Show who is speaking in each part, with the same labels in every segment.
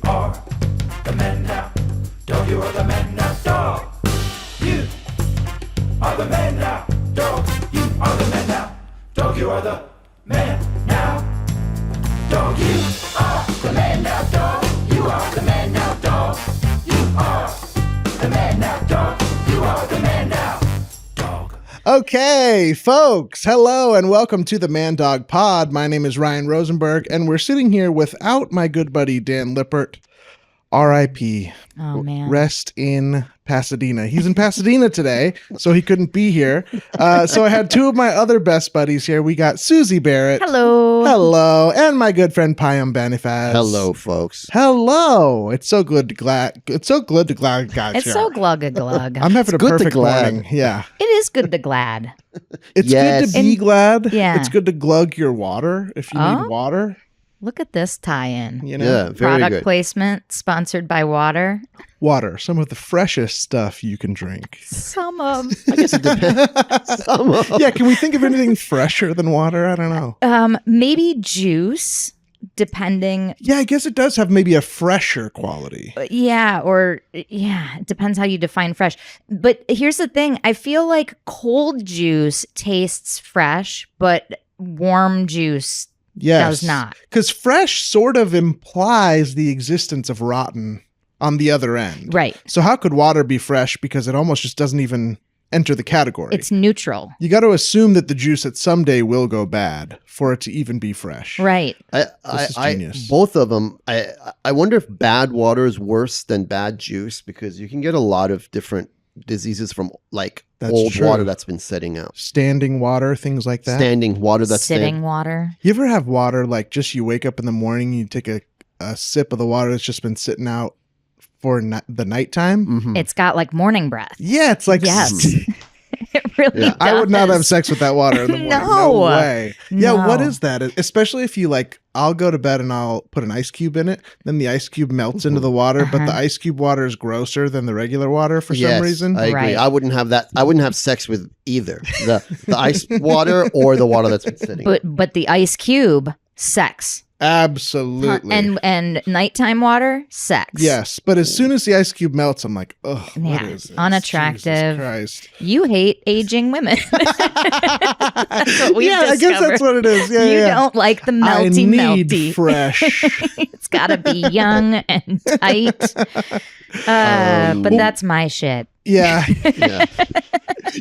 Speaker 1: are the man now. Dog, you are the man now. Dog, you are the man now. Dog, you are the man now. Dog, you are the man now. Dog, you are the man now. Dog, you are the man now. Dog, you are the man now. Dog, you are the man now. Dog.
Speaker 2: Okay, folks, hello and welcome to the Man Dog Pod. My name is Ryan Rosenberg, and we're sitting here without my good buddy Dan Lippert. R.I.P.
Speaker 3: Oh, man.
Speaker 2: Rest in Pasadena. He's in Pasadena today, so he couldn't be here. So I had two of my other best buddies here. We got Suzi Barrett.
Speaker 3: Hello.
Speaker 2: Hello. And my good friend Payam Banifaz.
Speaker 4: Hello, folks.
Speaker 2: Hello. It's so good to glad.
Speaker 3: It's so glug-a-glug.
Speaker 2: I'm having a
Speaker 4: good to
Speaker 2: perfect
Speaker 4: glad.
Speaker 2: morning. Yeah.
Speaker 3: It is good to glad.
Speaker 2: It's
Speaker 4: Yes.
Speaker 2: good to be glad.
Speaker 3: Yeah.
Speaker 2: It's good to glug your water if you need water.
Speaker 3: Look at this tie-in.
Speaker 2: You know?
Speaker 4: Yeah, very
Speaker 3: Product
Speaker 4: good.
Speaker 3: placement sponsored by water.
Speaker 2: Water, some of the freshest stuff you can drink.
Speaker 3: Some of.
Speaker 4: I guess it depends.
Speaker 2: Yeah, can we think of anything fresher than water? I don't know.
Speaker 3: Maybe juice, depending.
Speaker 2: Yeah, I guess it does have maybe a fresher quality.
Speaker 3: It depends how you define fresh. But here's the thing. I feel like cold juice tastes fresh, but warm juice
Speaker 2: Yes.
Speaker 3: does not.
Speaker 2: Because fresh sort of implies the existence of rotten on the other end.
Speaker 3: Right.
Speaker 2: So how could water be fresh? Because it almost just doesn't even enter the category.
Speaker 3: It's neutral.
Speaker 2: You got to assume that the juice at someday will go bad for it to even be fresh.
Speaker 3: Right.
Speaker 2: This is genius.
Speaker 4: Both of them. I wonder if bad water is worse than bad juice, because you can get a lot of different diseases from
Speaker 2: That's
Speaker 4: old
Speaker 2: true.
Speaker 4: water that's been sitting out.
Speaker 2: Standing water, things like that.
Speaker 4: Standing water that's
Speaker 3: Sitting water.
Speaker 2: You ever have water like just you wake up in the morning, you take a sip of the water that's just been sitting out for the nighttime?
Speaker 4: Mhm.
Speaker 3: It's got like morning breath.
Speaker 2: Yeah, it's like
Speaker 3: Yes. It really does.
Speaker 2: I would not have sex with that water in the morning. No
Speaker 3: No.
Speaker 2: way. Yeah, what
Speaker 3: No.
Speaker 2: is that? Especially if you I'll go to bed and I'll put an ice cube in it. Then the ice cube melts into the water, but the ice cube water is grosser than the regular water for some reason.
Speaker 4: I agree.
Speaker 3: Right.
Speaker 4: I wouldn't have that. I wouldn't have sex with either the ice water or the water that's been sitting.
Speaker 3: But the ice cube, sex.
Speaker 2: Absolutely.
Speaker 3: And nighttime water, sex.
Speaker 2: Yes, but as soon as the ice cube melts, I'm like, ugh, what
Speaker 3: Yeah,
Speaker 2: is this?
Speaker 3: unattractive.
Speaker 2: Jesus Christ.
Speaker 3: You hate aging women. That's what we've
Speaker 2: Yeah, I guess that's what it is. Yeah,
Speaker 3: you
Speaker 2: yeah.
Speaker 3: don't like the
Speaker 2: I
Speaker 3: melty
Speaker 2: need
Speaker 3: melty.
Speaker 2: fresh.
Speaker 3: It's gotta be young and tight. But that's my shit.
Speaker 2: Yeah.
Speaker 4: Yeah.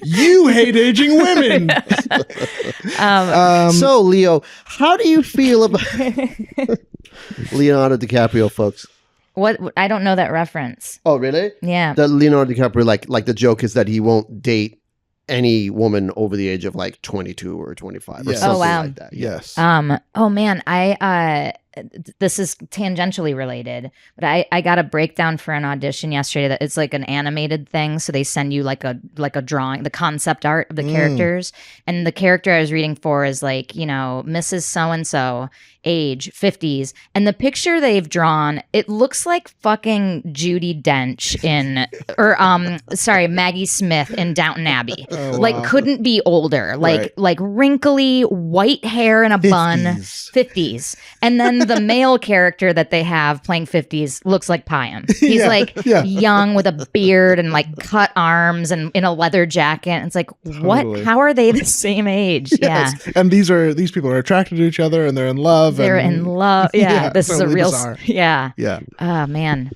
Speaker 2: You hate aging women.
Speaker 4: So, Leo, how do you feel about Leonardo DiCaprio, folks?
Speaker 3: What I don't know that reference.
Speaker 4: Oh, really?
Speaker 3: Yeah.
Speaker 4: The Leonardo DiCaprio, like the joke is that he won't date any woman over the age of 22 or 25 or
Speaker 2: Yes.
Speaker 4: something
Speaker 3: Oh, wow.
Speaker 4: like that.
Speaker 2: Yes.
Speaker 3: Oh man, this is tangentially related, but I got a breakdown for an audition yesterday that it's like an animated thing. So they send you like a drawing, the concept art of the characters. And the character I was reading for is Mrs. So-and-so, age 50s. And the picture they've drawn, it looks like fucking Judi Dench Maggie Smith in Downton Abbey.
Speaker 2: Oh, wow.
Speaker 3: Couldn't be older.
Speaker 2: Right.
Speaker 3: Like wrinkly white hair in a bun. 50s. And then the male character that they have playing 50s looks like Payam. He's young with a beard and cut arms and in a leather jacket. And it's like,
Speaker 2: Totally.
Speaker 3: what? How are they the same age?
Speaker 2: Yes. And these people are attracted to each other and they're in love.
Speaker 3: They're in love. Yeah. This is a
Speaker 2: totally
Speaker 3: real.
Speaker 2: bizarre.
Speaker 3: Yeah.
Speaker 2: Yeah.
Speaker 3: Oh, man.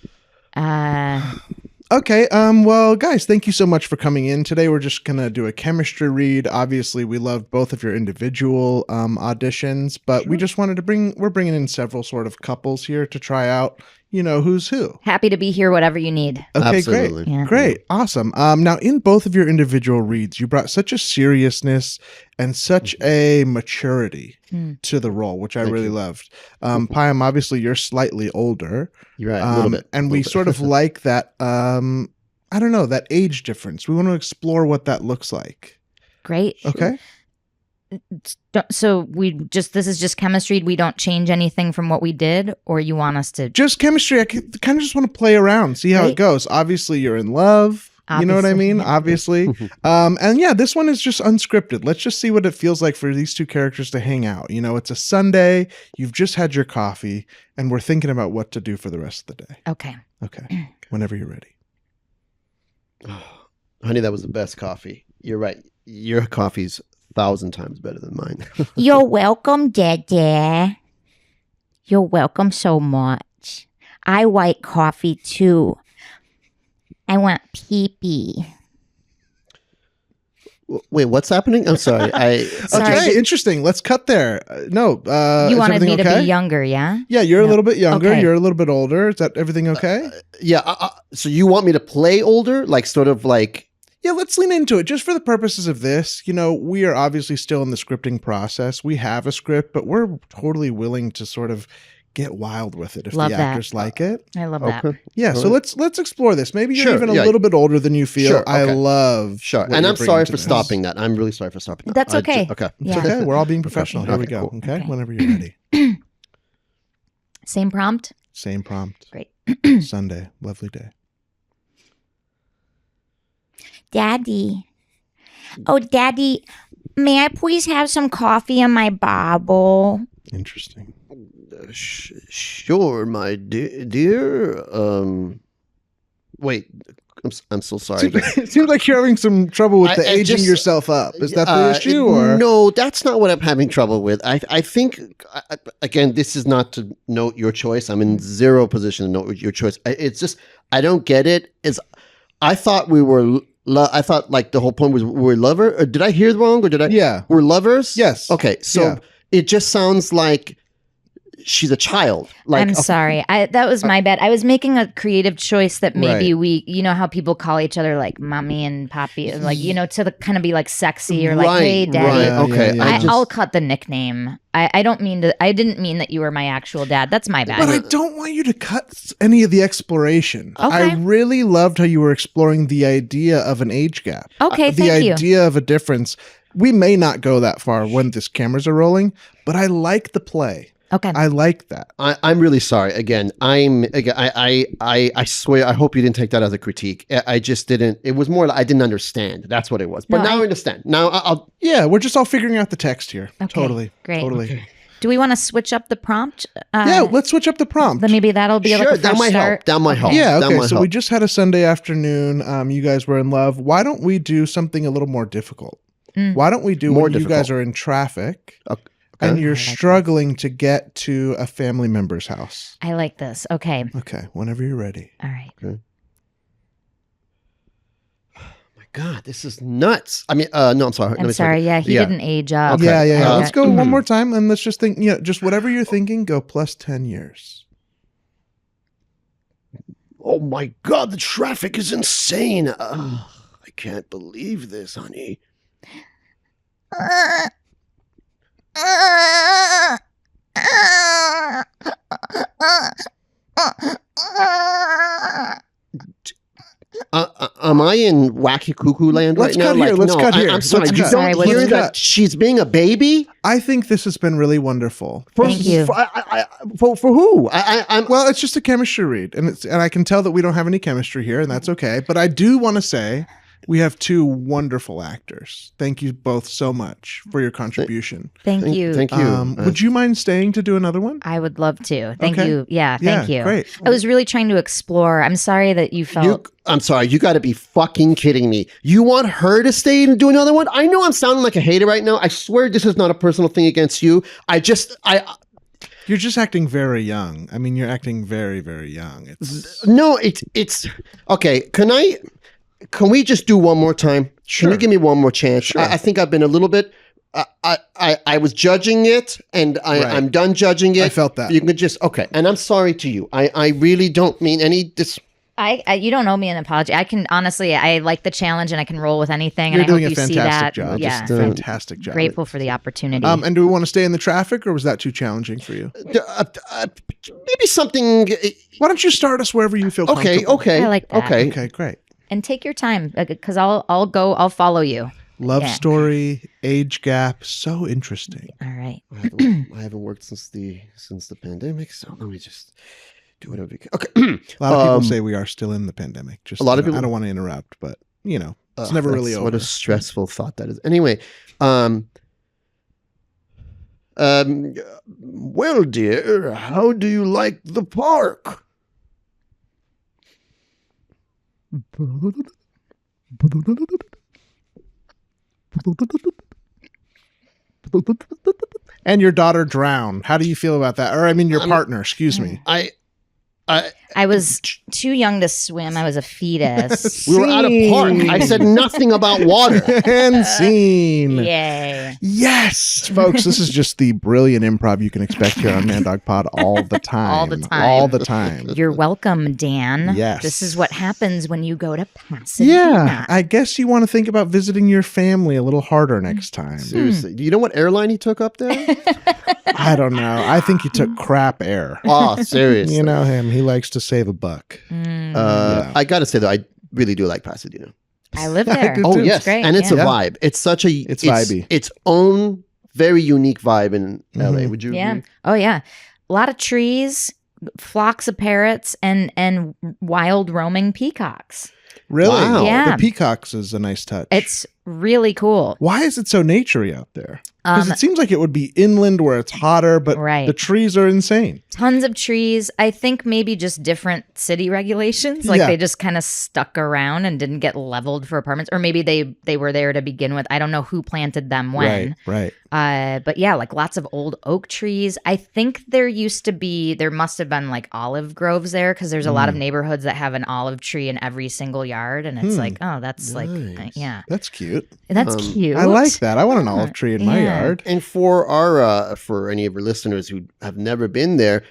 Speaker 2: Okay. Well, guys, thank you so much for coming in today. We're just gonna do a chemistry read. Obviously, we love both of your individual auditions, but we just wanted to we're bringing in several sort of couples here to try out, who's who.
Speaker 3: Happy to be here, whatever you need.
Speaker 2: Okay,
Speaker 4: Absolutely.
Speaker 2: great.
Speaker 3: Yeah.
Speaker 2: Great. Awesome. Now, in both of your individual reads, you brought such a seriousness and such a maturity to the role, which I really loved. Payam, obviously, you're slightly older.
Speaker 4: You're right, a little bit.
Speaker 2: And we sort of like that, I don't know, that age difference. We want to explore what that looks like.
Speaker 3: Great.
Speaker 2: Okay?
Speaker 3: So this is just chemistry. We don't change anything from what we did, or you want us to?
Speaker 2: Just chemistry. I kind of just want to play around, see how it
Speaker 3: Right.
Speaker 2: goes. Obviously, you're in love. You know what I
Speaker 3: Obviously.
Speaker 2: mean? Obviously. And yeah, this one is just unscripted. Let's just see what it feels like for these two characters to hang out. You know, it's a Sunday, you've just had your coffee, and we're thinking about what to do for the rest of the day.
Speaker 3: Okay.
Speaker 2: Okay. Whenever you're ready.
Speaker 4: Honey, that was the best coffee. You're right. Your coffee's 1,000 times better than mine.
Speaker 3: You're welcome, Dada. You're welcome so much. I like coffee too. I want pee-pee.
Speaker 4: Wait, what's happening? I'm sorry.
Speaker 3: Sorry.
Speaker 2: Okay, interesting. Let's cut there. No.
Speaker 3: You
Speaker 2: is
Speaker 3: wanted me
Speaker 2: everything
Speaker 3: to
Speaker 2: okay?
Speaker 3: be younger, yeah?
Speaker 2: Yeah, you're a little bit younger.
Speaker 3: Okay.
Speaker 2: You're a little bit older. Is that everything okay?
Speaker 4: Yeah. So you want me to play older? Like sort of like.
Speaker 2: Yeah, let's lean into it just for the purposes of this. You know, we are obviously still in the scripting process. We have a script, but we're totally willing to sort of get wild with it if
Speaker 3: Love
Speaker 2: the
Speaker 3: that.
Speaker 2: actors like it.
Speaker 3: I love that.
Speaker 4: Okay.
Speaker 2: Yeah, so let's explore this. Maybe you're
Speaker 4: Sure,
Speaker 2: even a
Speaker 4: yeah.
Speaker 2: little bit older than you feel.
Speaker 4: Sure,
Speaker 2: I
Speaker 4: okay.
Speaker 2: love
Speaker 4: Sure.
Speaker 2: what
Speaker 4: And
Speaker 2: you're
Speaker 4: I'm sorry
Speaker 2: bringing to
Speaker 4: for
Speaker 2: this.
Speaker 4: stopping that. I'm really sorry for stopping that.
Speaker 3: That's okay.
Speaker 4: Okay.
Speaker 2: It's
Speaker 3: Yeah.
Speaker 2: okay. We're all being professional. Here we
Speaker 4: Okay,
Speaker 2: go.
Speaker 4: cool.
Speaker 2: Okay?
Speaker 3: Okay.
Speaker 2: Whenever you're ready.
Speaker 3: Same prompt?
Speaker 2: Same prompt.
Speaker 3: Great.
Speaker 2: Sunday. Lovely day.
Speaker 3: Daddy. Oh, Daddy, may I please have some coffee in my bottle?
Speaker 2: Interesting.
Speaker 4: Sure, my dear. Wait, I'm so sorry.
Speaker 2: It seems like you're having some trouble with the
Speaker 4: I
Speaker 2: aging
Speaker 4: just-
Speaker 2: yourself up. Is that the issue? Or
Speaker 4: No, that's not what I'm having trouble with. I think, again, this is not to note your choice. I'm in zero position to note your choice. It's just, I don't get it. I thought we were, I thought like the whole point was we're lovers. Or did I hear it wrong? Or did I?
Speaker 2: Yeah.
Speaker 4: We're lovers?
Speaker 2: Yes.
Speaker 4: Okay, so
Speaker 2: Yeah.
Speaker 4: it just sounds like she's a child. Like
Speaker 3: I'm sorry. That was my bad. I was making a creative choice that maybe
Speaker 2: Right.
Speaker 3: you know how people call each other like mommy and poppy, like, you know, to the kind of be like sexy or like,
Speaker 4: Right,
Speaker 3: hey, daddy.
Speaker 4: right.
Speaker 2: Yeah,
Speaker 4: Okay,
Speaker 2: yeah, yeah.
Speaker 3: I'll cut the nickname. I didn't mean that you were my actual dad. That's my bad.
Speaker 2: But I don't want you to cut any of the exploration.
Speaker 3: Okay.
Speaker 2: I really loved how you were exploring the idea of an age gap.
Speaker 3: Okay,
Speaker 2: The
Speaker 3: thank you.
Speaker 2: idea of a difference. We may not go that far when this cameras are rolling, but I like the play.
Speaker 3: Okay.
Speaker 2: I like that.
Speaker 4: I'm really sorry. Again, I swear. I hope you didn't take that as a critique. I just didn't. It was more like I didn't understand. That's what it was. But
Speaker 3: No,
Speaker 4: now I understand. Now I'll.
Speaker 2: Yeah, we're just all figuring out the text here.
Speaker 3: Okay,
Speaker 2: Totally.
Speaker 3: great.
Speaker 2: Totally.
Speaker 3: Do we want to switch up the prompt?
Speaker 2: Yeah, let's switch up the prompt.
Speaker 3: Then maybe that'll be like
Speaker 4: Sure,
Speaker 3: a
Speaker 4: that
Speaker 3: fresh
Speaker 4: might
Speaker 3: start.
Speaker 4: help. That might help.
Speaker 2: Yeah,
Speaker 4: That
Speaker 2: okay.
Speaker 4: might
Speaker 2: So we
Speaker 4: help.
Speaker 2: just had a Sunday afternoon. You guys were in love. Why don't we do something a little more difficult? Why don't we do
Speaker 4: More
Speaker 2: when you guys
Speaker 4: difficult.
Speaker 2: are in traffic
Speaker 4: Okay.
Speaker 2: and you're
Speaker 3: I like
Speaker 2: struggling to get to a family member's house?
Speaker 3: I like this. Okay.
Speaker 2: Okay, whenever you're ready.
Speaker 3: All right.
Speaker 4: My God, this is nuts. I mean, no, I'm sorry. Let
Speaker 3: I'm
Speaker 4: me
Speaker 3: sorry. Yeah, he didn't age up.
Speaker 4: Okay.
Speaker 2: Yeah.
Speaker 4: Uh,
Speaker 2: Let's go one more time and let's just think, just whatever you're thinking, go plus 10 years.
Speaker 4: Oh my God, the traffic is insane. I can't believe this, honey. Am I in wacky cuckoo land
Speaker 2: Let's
Speaker 4: right
Speaker 2: cut
Speaker 4: now?
Speaker 2: here, let's cut here.
Speaker 4: I'm sorry.
Speaker 2: Let's
Speaker 4: You
Speaker 2: cut.
Speaker 3: Sorry,
Speaker 4: don't
Speaker 3: what's
Speaker 4: hear
Speaker 3: the
Speaker 4: that
Speaker 2: cut?
Speaker 4: she's being a baby?
Speaker 2: I think this has been really wonderful.
Speaker 3: Thank you.
Speaker 4: For who? I'm
Speaker 2: Well, it's just a chemistry read, and I can tell that we don't have any chemistry here, and that's okay. But I do want to say we have two wonderful actors. Thank you both so much for your contribution.
Speaker 3: Thank you.
Speaker 4: Thank you.
Speaker 2: Would you mind staying to do another one?
Speaker 3: I would love to. Thank
Speaker 2: Okay.
Speaker 3: you. Yeah, thank you.
Speaker 2: Great.
Speaker 3: I was really trying to explore. I'm sorry that you felt.
Speaker 4: I'm sorry. You got to be fucking kidding me. You want her to stay and do another one? I know I'm sounding like a hater right now. I swear this is not a personal thing against you.
Speaker 2: You're just acting very young. I mean, you're acting very, very young.
Speaker 4: It's okay. Can we just do one more time?
Speaker 2: Sure.
Speaker 4: Can you give me one more chance?
Speaker 2: Sure.
Speaker 4: I think I've been a little bit. I was judging it, and
Speaker 2: Right.
Speaker 4: I'm done judging it.
Speaker 2: I felt that.
Speaker 4: You can just okay, and I'm sorry to you. I really don't mean any dis.
Speaker 3: You don't owe me an apology. I can honestly, I like the challenge and I can roll with anything.
Speaker 2: You're
Speaker 3: and I
Speaker 2: doing
Speaker 3: hope
Speaker 2: a
Speaker 3: you see that.
Speaker 2: fantastic job.
Speaker 3: Yeah,
Speaker 2: Just a fantastic job.
Speaker 3: grateful for the opportunity.
Speaker 2: And do we want to stay in the traffic, or was that too challenging for you?
Speaker 4: Maybe something.
Speaker 2: Why don't you start us wherever you feel
Speaker 4: Okay,
Speaker 2: comfortable?
Speaker 4: okay,
Speaker 3: I like that.
Speaker 4: okay.
Speaker 2: Okay, great.
Speaker 3: And take your time because I'll follow you.
Speaker 2: Love
Speaker 3: Yeah.
Speaker 2: story, age gap, so interesting.
Speaker 3: All right.
Speaker 4: I haven't worked since the pandemic, so let me just Do whatever you can. Okay.
Speaker 2: A lot of people say we are still in the pandemic. Just
Speaker 4: a lot of people.
Speaker 2: I don't want to interrupt, but it's never really over.
Speaker 4: What a stressful thought that is. Anyway, well, dear, how do you like the park?
Speaker 2: And your daughter drowned. How do you feel about that? Or I mean, your partner. Excuse me.
Speaker 3: I was too young to swim. I was a fetus.
Speaker 4: We were at a park. I said nothing about water.
Speaker 2: And scene.
Speaker 3: Yay.
Speaker 2: Yes, folks, this is just the brilliant improv you can expect here on Man Dog Pod all the time.
Speaker 3: All the time.
Speaker 2: All the time.
Speaker 3: You're welcome, Dan.
Speaker 2: Yes.
Speaker 3: This is what happens when you go to Pasadena.
Speaker 2: Yeah, I guess you want to think about visiting your family a little harder next time.
Speaker 4: Seriously. Do you know what airline he took up there?
Speaker 2: I don't know. I think he took crap air.
Speaker 4: Oh, seriously.
Speaker 2: You know him. He likes to save a buck. Yeah.
Speaker 4: I got to say, though, I really do like Pasadena.
Speaker 3: I live there.
Speaker 2: do
Speaker 4: Oh,
Speaker 2: too.
Speaker 4: yes.
Speaker 3: Great,
Speaker 4: And it's a
Speaker 3: yeah.
Speaker 4: vibe. It's such a...
Speaker 2: It's vibey.
Speaker 4: Its own very unique vibe in LA. Would you
Speaker 3: Yeah.
Speaker 4: agree?
Speaker 3: Oh, yeah. A lot of trees, flocks of parrots, and wild roaming peacocks.
Speaker 2: Really?
Speaker 4: Wow.
Speaker 3: Yeah.
Speaker 2: The peacocks is a nice touch.
Speaker 3: It's really cool.
Speaker 2: Why is it so naturey out there? Because
Speaker 3: Um,
Speaker 2: it seems like it would be inland where it's hotter, but
Speaker 3: Right.
Speaker 2: the trees are insane.
Speaker 3: Tons of trees. I think maybe just different city regulations. Like
Speaker 2: Yeah.
Speaker 3: they just kind of stuck around and didn't get leveled for apartments. Or maybe they were there to begin with. I don't know who planted them when.
Speaker 2: Right.
Speaker 3: But yeah, like lots of old oak trees. I think there must have been like olive groves there because there's a lot of neighborhoods that have an olive tree in every single yard. And it's like, oh, that's like, yeah,
Speaker 2: That's cute.
Speaker 3: that's cute.
Speaker 2: I like that. I want an olive tree in my
Speaker 3: Yeah.
Speaker 2: yard.
Speaker 4: And for for any of our listeners who have never been there,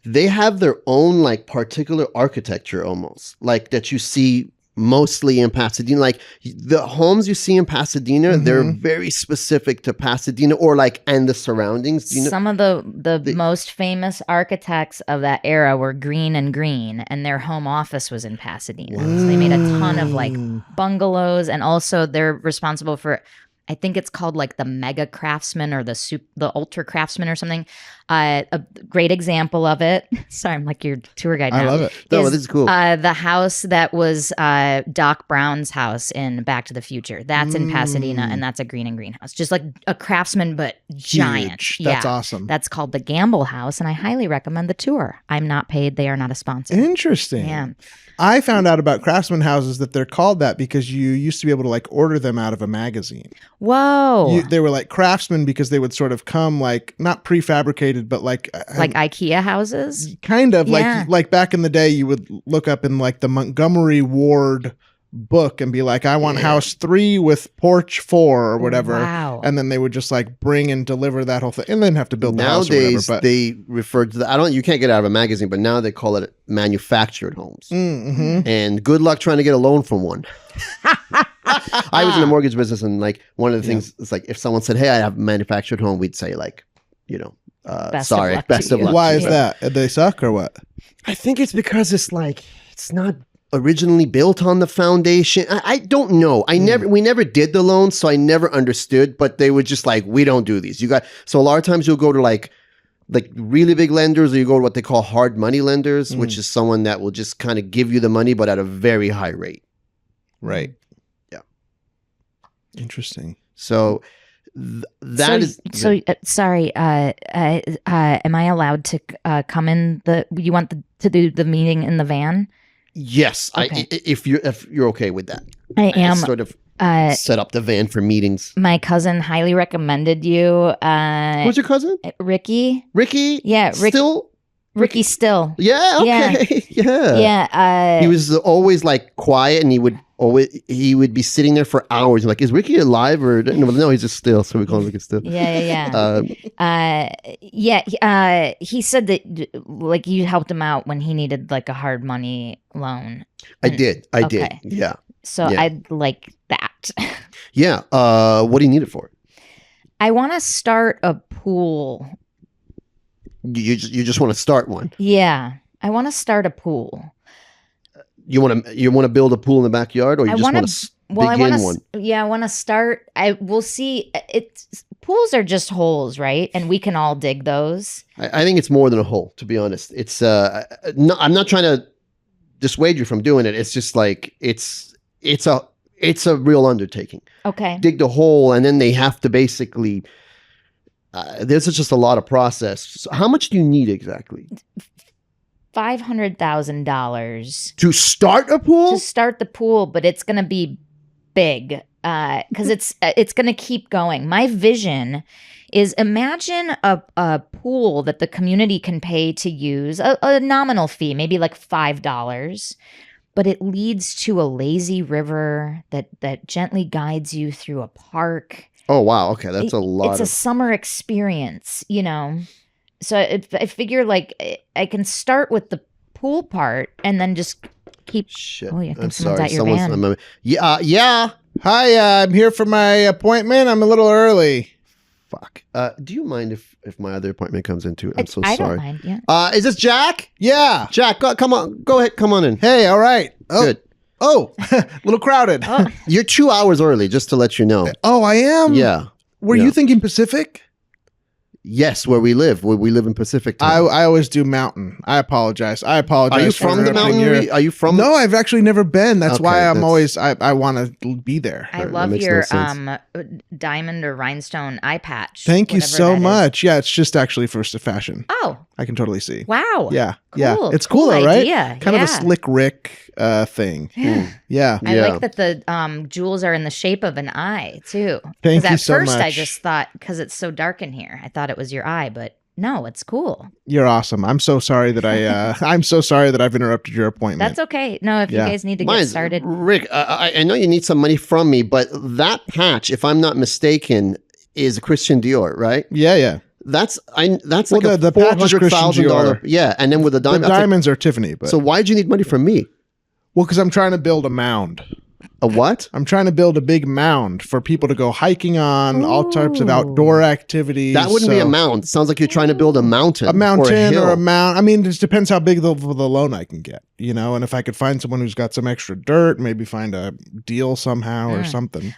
Speaker 4: they have their own like particular architecture almost like that you see mostly in Pasadena. Like the homes you see in Pasadena, they're very specific to Pasadena or like and the surroundings. Do you know?
Speaker 3: Some of the most famous architects of that era were Green and Green, and their home office was in Pasadena. So they made a ton of like bungalows, and also they're responsible for, I think it's called like the Mega Craftsman or the Ultra Craftsman or something. A great example of it. Sorry, I'm like your tour guide now.
Speaker 2: I love it.
Speaker 4: No, this is cool.
Speaker 3: The house that was Doc Brown's house in Back to the Future. That's in Pasadena, and that's a Green and Green house. Just like a craftsman, but giant.
Speaker 2: Huge.
Speaker 3: Yeah.
Speaker 2: That's awesome.
Speaker 3: That's called the Gamble House, and I highly recommend the tour. I'm not paid. They are not a sponsor.
Speaker 2: Interesting.
Speaker 3: Yeah.
Speaker 2: I found out about craftsman houses that they're called that because you used to be able to like order them out of a magazine.
Speaker 3: Whoa.
Speaker 2: They were like craftsmen because they would sort of come like not prefabricated, but like
Speaker 3: IKEA houses?
Speaker 2: kind of
Speaker 3: Yeah.
Speaker 2: like back in the day, you would look up in like the Montgomery Ward book and be like, I want house 3 with porch 4 or whatever.
Speaker 3: Wow.
Speaker 2: And then they would just like bring and deliver that whole thing and then have to build the house or whatever.
Speaker 4: Nowadays,
Speaker 2: But
Speaker 4: they refer to that. You can't get it out of a magazine, but now they call it manufactured homes. And good luck trying to get a loan from one. I was in the mortgage business, and like one of the things is like if someone said, "Hey, I have a manufactured home," we'd say like,
Speaker 3: Best
Speaker 4: sorry,
Speaker 3: of luck
Speaker 4: best
Speaker 3: to
Speaker 4: of
Speaker 3: you.
Speaker 4: luck.
Speaker 2: why
Speaker 4: to
Speaker 2: is
Speaker 4: you.
Speaker 2: that? They suck or what?
Speaker 4: I think it's because it's like it's not originally built on the foundation. I don't know. We never did the loan, so I never understood. But they were just like, we don't do these. So a lot of times you'll go to like really big lenders, or you go to what they call hard money lenders, which is someone that will just kind of give you the money, but at a very high rate.
Speaker 2: Right.
Speaker 4: Yeah.
Speaker 2: Interesting.
Speaker 4: So
Speaker 3: sorry. Am I allowed to come in you want to do the meeting in the van?
Speaker 4: yes,
Speaker 3: Okay.
Speaker 4: if you're okay with that,
Speaker 3: I am.
Speaker 4: sort of set up the van for meetings.
Speaker 3: My cousin highly recommended you.
Speaker 4: Who's your cousin?
Speaker 3: Ricky?
Speaker 4: Ricky?
Speaker 3: Yeah,
Speaker 4: Still?
Speaker 3: Ricky Still.
Speaker 4: Yeah. Okay. Yeah.
Speaker 3: Yeah.
Speaker 4: He was always like quiet, and he would be sitting there for hours. Like, is Ricky alive or no? He's just still. So we call him Ricky Still.
Speaker 3: He said that like you helped him out when he needed like a hard money loan.
Speaker 4: I did.
Speaker 3: Okay.
Speaker 4: Yeah.
Speaker 3: So
Speaker 4: Yeah.
Speaker 3: I'd like that.
Speaker 4: Yeah. What do you need it for?
Speaker 3: I want to start a pool.
Speaker 4: You just want to start one.
Speaker 3: Yeah, I want to start a pool.
Speaker 4: You want to build a pool in the backyard, or you
Speaker 3: I
Speaker 4: just
Speaker 3: wanna-
Speaker 4: want to
Speaker 3: Well, I
Speaker 4: begin
Speaker 3: want
Speaker 4: one?
Speaker 3: to. Yeah, I want to start. We'll see. It's pools are just holes, right? And we can all dig those.
Speaker 4: I think it's more than a hole, to be honest. It's no, I'm not trying to dissuade you from doing it. It's just like it's a real undertaking.
Speaker 3: Okay.
Speaker 4: Dig the hole, and then they have to basically. There's just a lot of process. So how much do you need exactly?
Speaker 3: $500,000
Speaker 4: To start a pool?
Speaker 3: to start the pool, but it's going to be big because it's going to keep going. My vision is imagine a pool that the community can pay to use, a nominal fee, maybe like $5, but it leads to a lazy river that gently guides you through a park.
Speaker 4: Oh, wow. Okay. That's a lot.
Speaker 3: It's a summer experience, you know? So I figure like I can start with the pool part and then just keep.
Speaker 4: Shit.
Speaker 3: Oh, yeah, I think
Speaker 4: I'm
Speaker 3: someone's
Speaker 4: sorry.
Speaker 3: at your van.
Speaker 4: Yeah.
Speaker 2: Hi, I'm here for my appointment. I'm a little early.
Speaker 4: Fuck. Do you mind if my other appointment comes in too? I'm so
Speaker 3: I
Speaker 4: sorry.
Speaker 3: don't mind, yeah.
Speaker 4: Is this Jack?
Speaker 2: Yeah.
Speaker 4: Jack, come on. Go ahead. Come on in.
Speaker 2: Hey, all right. Oh,
Speaker 4: Good.
Speaker 2: Oh, a little crowded.
Speaker 3: Oh,
Speaker 4: You're 2 hours early, just to let you know.
Speaker 2: Oh, I am?
Speaker 4: Yeah.
Speaker 2: Were
Speaker 4: Yeah.
Speaker 2: you thinking Pacific?
Speaker 4: Yes, where we live in Pacific time.
Speaker 2: I always do mountain. I apologize.
Speaker 4: Are you
Speaker 2: for
Speaker 4: from the
Speaker 2: interrupting
Speaker 4: mountain? Are you from?
Speaker 2: No, I've actually never been. That's
Speaker 4: Okay,
Speaker 2: why I'm
Speaker 4: that's-
Speaker 2: always I want to be there.
Speaker 3: I
Speaker 4: That
Speaker 3: love
Speaker 4: makes no
Speaker 3: your
Speaker 4: sense.
Speaker 3: diamond or rhinestone eye patch.
Speaker 2: Thank you
Speaker 3: whatever
Speaker 2: so
Speaker 3: that is.
Speaker 2: much. Yeah, it's just actually for fashion.
Speaker 3: Oh,
Speaker 2: I can totally see.
Speaker 3: wow.
Speaker 2: Yeah,
Speaker 3: Cool.
Speaker 2: yeah. It's cool though, right?
Speaker 3: idea.
Speaker 2: Kind of a
Speaker 3: Yeah.
Speaker 2: slick Rick thing.
Speaker 3: Yeah.
Speaker 2: Yeah.
Speaker 3: I
Speaker 4: Yeah.
Speaker 3: like that the jewels are in the shape of an eye too.
Speaker 2: Thank
Speaker 3: 'Cause
Speaker 2: you
Speaker 3: at
Speaker 2: so
Speaker 3: first I
Speaker 2: much.
Speaker 3: just thought because it's so dark in here, I thought it was your eye, but no, it's cool.
Speaker 2: You're awesome. I'm so sorry that I'm so sorry that I've interrupted your appointment.
Speaker 3: That's okay. No, if
Speaker 2: Yeah.
Speaker 3: you guys need to get
Speaker 4: Mine's-
Speaker 3: started,
Speaker 4: Rick, I know you need some money from me, but that patch, if I'm not mistaken, is Christian Dior, right?
Speaker 2: Yeah.
Speaker 4: That's
Speaker 2: Well,
Speaker 4: like a
Speaker 2: the patch is Christian
Speaker 4: $400,000.
Speaker 2: Dior.
Speaker 4: Yeah, and then with the
Speaker 2: The
Speaker 4: diamond. that's like-
Speaker 2: diamonds are Tiffany, but
Speaker 4: so why'd you need money from me?
Speaker 2: well, because I'm trying to build a mound.
Speaker 4: A what?
Speaker 2: I'm trying to build a big mound for people to go hiking on, all types of
Speaker 3: Ooh.
Speaker 2: outdoor activities.
Speaker 4: That wouldn't be a
Speaker 2: So-
Speaker 4: mound. It sounds like you're trying to build a mountain.
Speaker 2: a mountain or a
Speaker 4: hill.
Speaker 2: mount. I mean, it just depends how big the loan I can get, you know. And if I could find someone who's got some extra dirt, maybe find a deal somehow or something.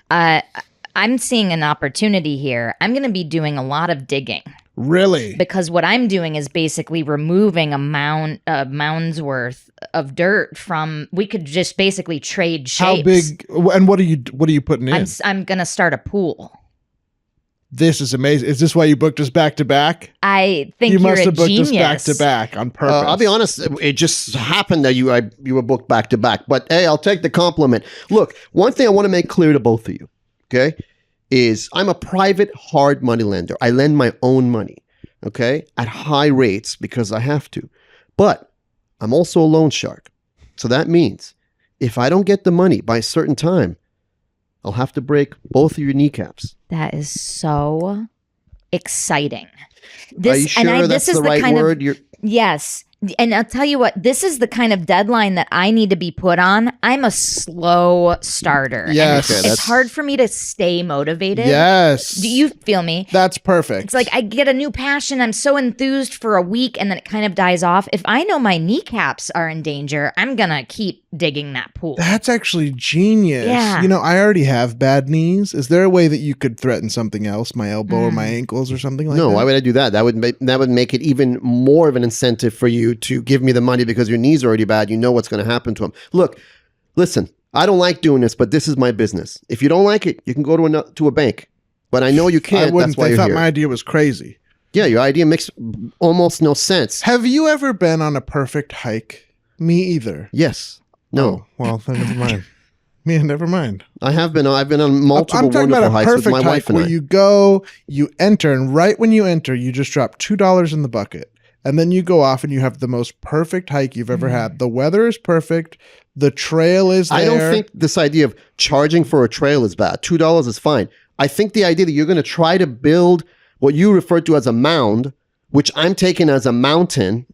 Speaker 3: I'm seeing an opportunity here. I'm going to be doing a lot of digging
Speaker 2: Really?
Speaker 3: because what I'm doing is basically removing a mound's worth of dirt from. We could just basically trade shapes.
Speaker 2: How big? And what are you putting in?
Speaker 3: I'm going to start a pool.
Speaker 2: This is amazing. Is this why you booked us back to back?
Speaker 3: I think
Speaker 2: You
Speaker 3: you're
Speaker 2: must
Speaker 3: a
Speaker 2: have booked
Speaker 3: genius.
Speaker 2: us back to back on purpose.
Speaker 4: I'll be honest. It just happened that you were booked back to back. But hey, I'll take the compliment. Look, one thing I want to make clear to both of you, okay, is I'm a private hard money lender. I lend my own money, okay, at high rates because I have to. But I'm also a loan shark. So that means if I don't get the money by a certain time, I'll have to break both of your kneecaps.
Speaker 3: That is so exciting.
Speaker 4: Are you sure that's the right word?
Speaker 3: Yes. And I'll tell you what, this is the kind of deadline that I need to be put on. I'm a slow starter. And
Speaker 2: Yes.
Speaker 3: it's,
Speaker 2: Okay,
Speaker 3: it's hard for me to stay motivated.
Speaker 2: Yes.
Speaker 3: Do you feel me?
Speaker 2: That's perfect.
Speaker 3: It's like I get a new passion. I'm so enthused for a week and then it kind of dies off. If I know my kneecaps are in danger, I'm going to keep digging that pool.
Speaker 2: That's actually genius.
Speaker 3: Yeah.
Speaker 2: You know, I already have bad knees. Is there a way that you could threaten something else, my elbow or my ankles or something like
Speaker 4: No,
Speaker 2: that?
Speaker 4: why would I do that? That would make it even more of an incentive for you to give me the money because your knees are already bad. You know what's going to happen to them. Look, listen, I don't like doing this, but this is my business. If you don't like it, you can go to a bank. But I know you
Speaker 2: I
Speaker 4: can't.
Speaker 2: wouldn't.
Speaker 4: That's why
Speaker 2: They
Speaker 4: you're
Speaker 2: thought
Speaker 4: here.
Speaker 2: my idea was crazy.
Speaker 4: Yeah, your idea makes almost no sense.
Speaker 2: Have you ever been on a perfect hike? Me either.
Speaker 4: Yes. No.
Speaker 2: Oh, well, then never mind. Yeah, never mind.
Speaker 4: I've been on multiple
Speaker 2: I'm talking
Speaker 4: wonderful
Speaker 2: about a
Speaker 4: hikes with
Speaker 2: perfect
Speaker 4: my
Speaker 2: hike
Speaker 4: wife and
Speaker 2: where
Speaker 4: I.
Speaker 2: you go, you enter, and right when you enter, you just drop $2 in the bucket. And then you go off and you have the most perfect hike you've ever had. The weather is perfect. The trail is there.
Speaker 4: I don't think this idea of charging for a trail is bad. $2 is fine. I think the idea that you're going to try to build what you refer to as a mound, which I'm taking as a mountain,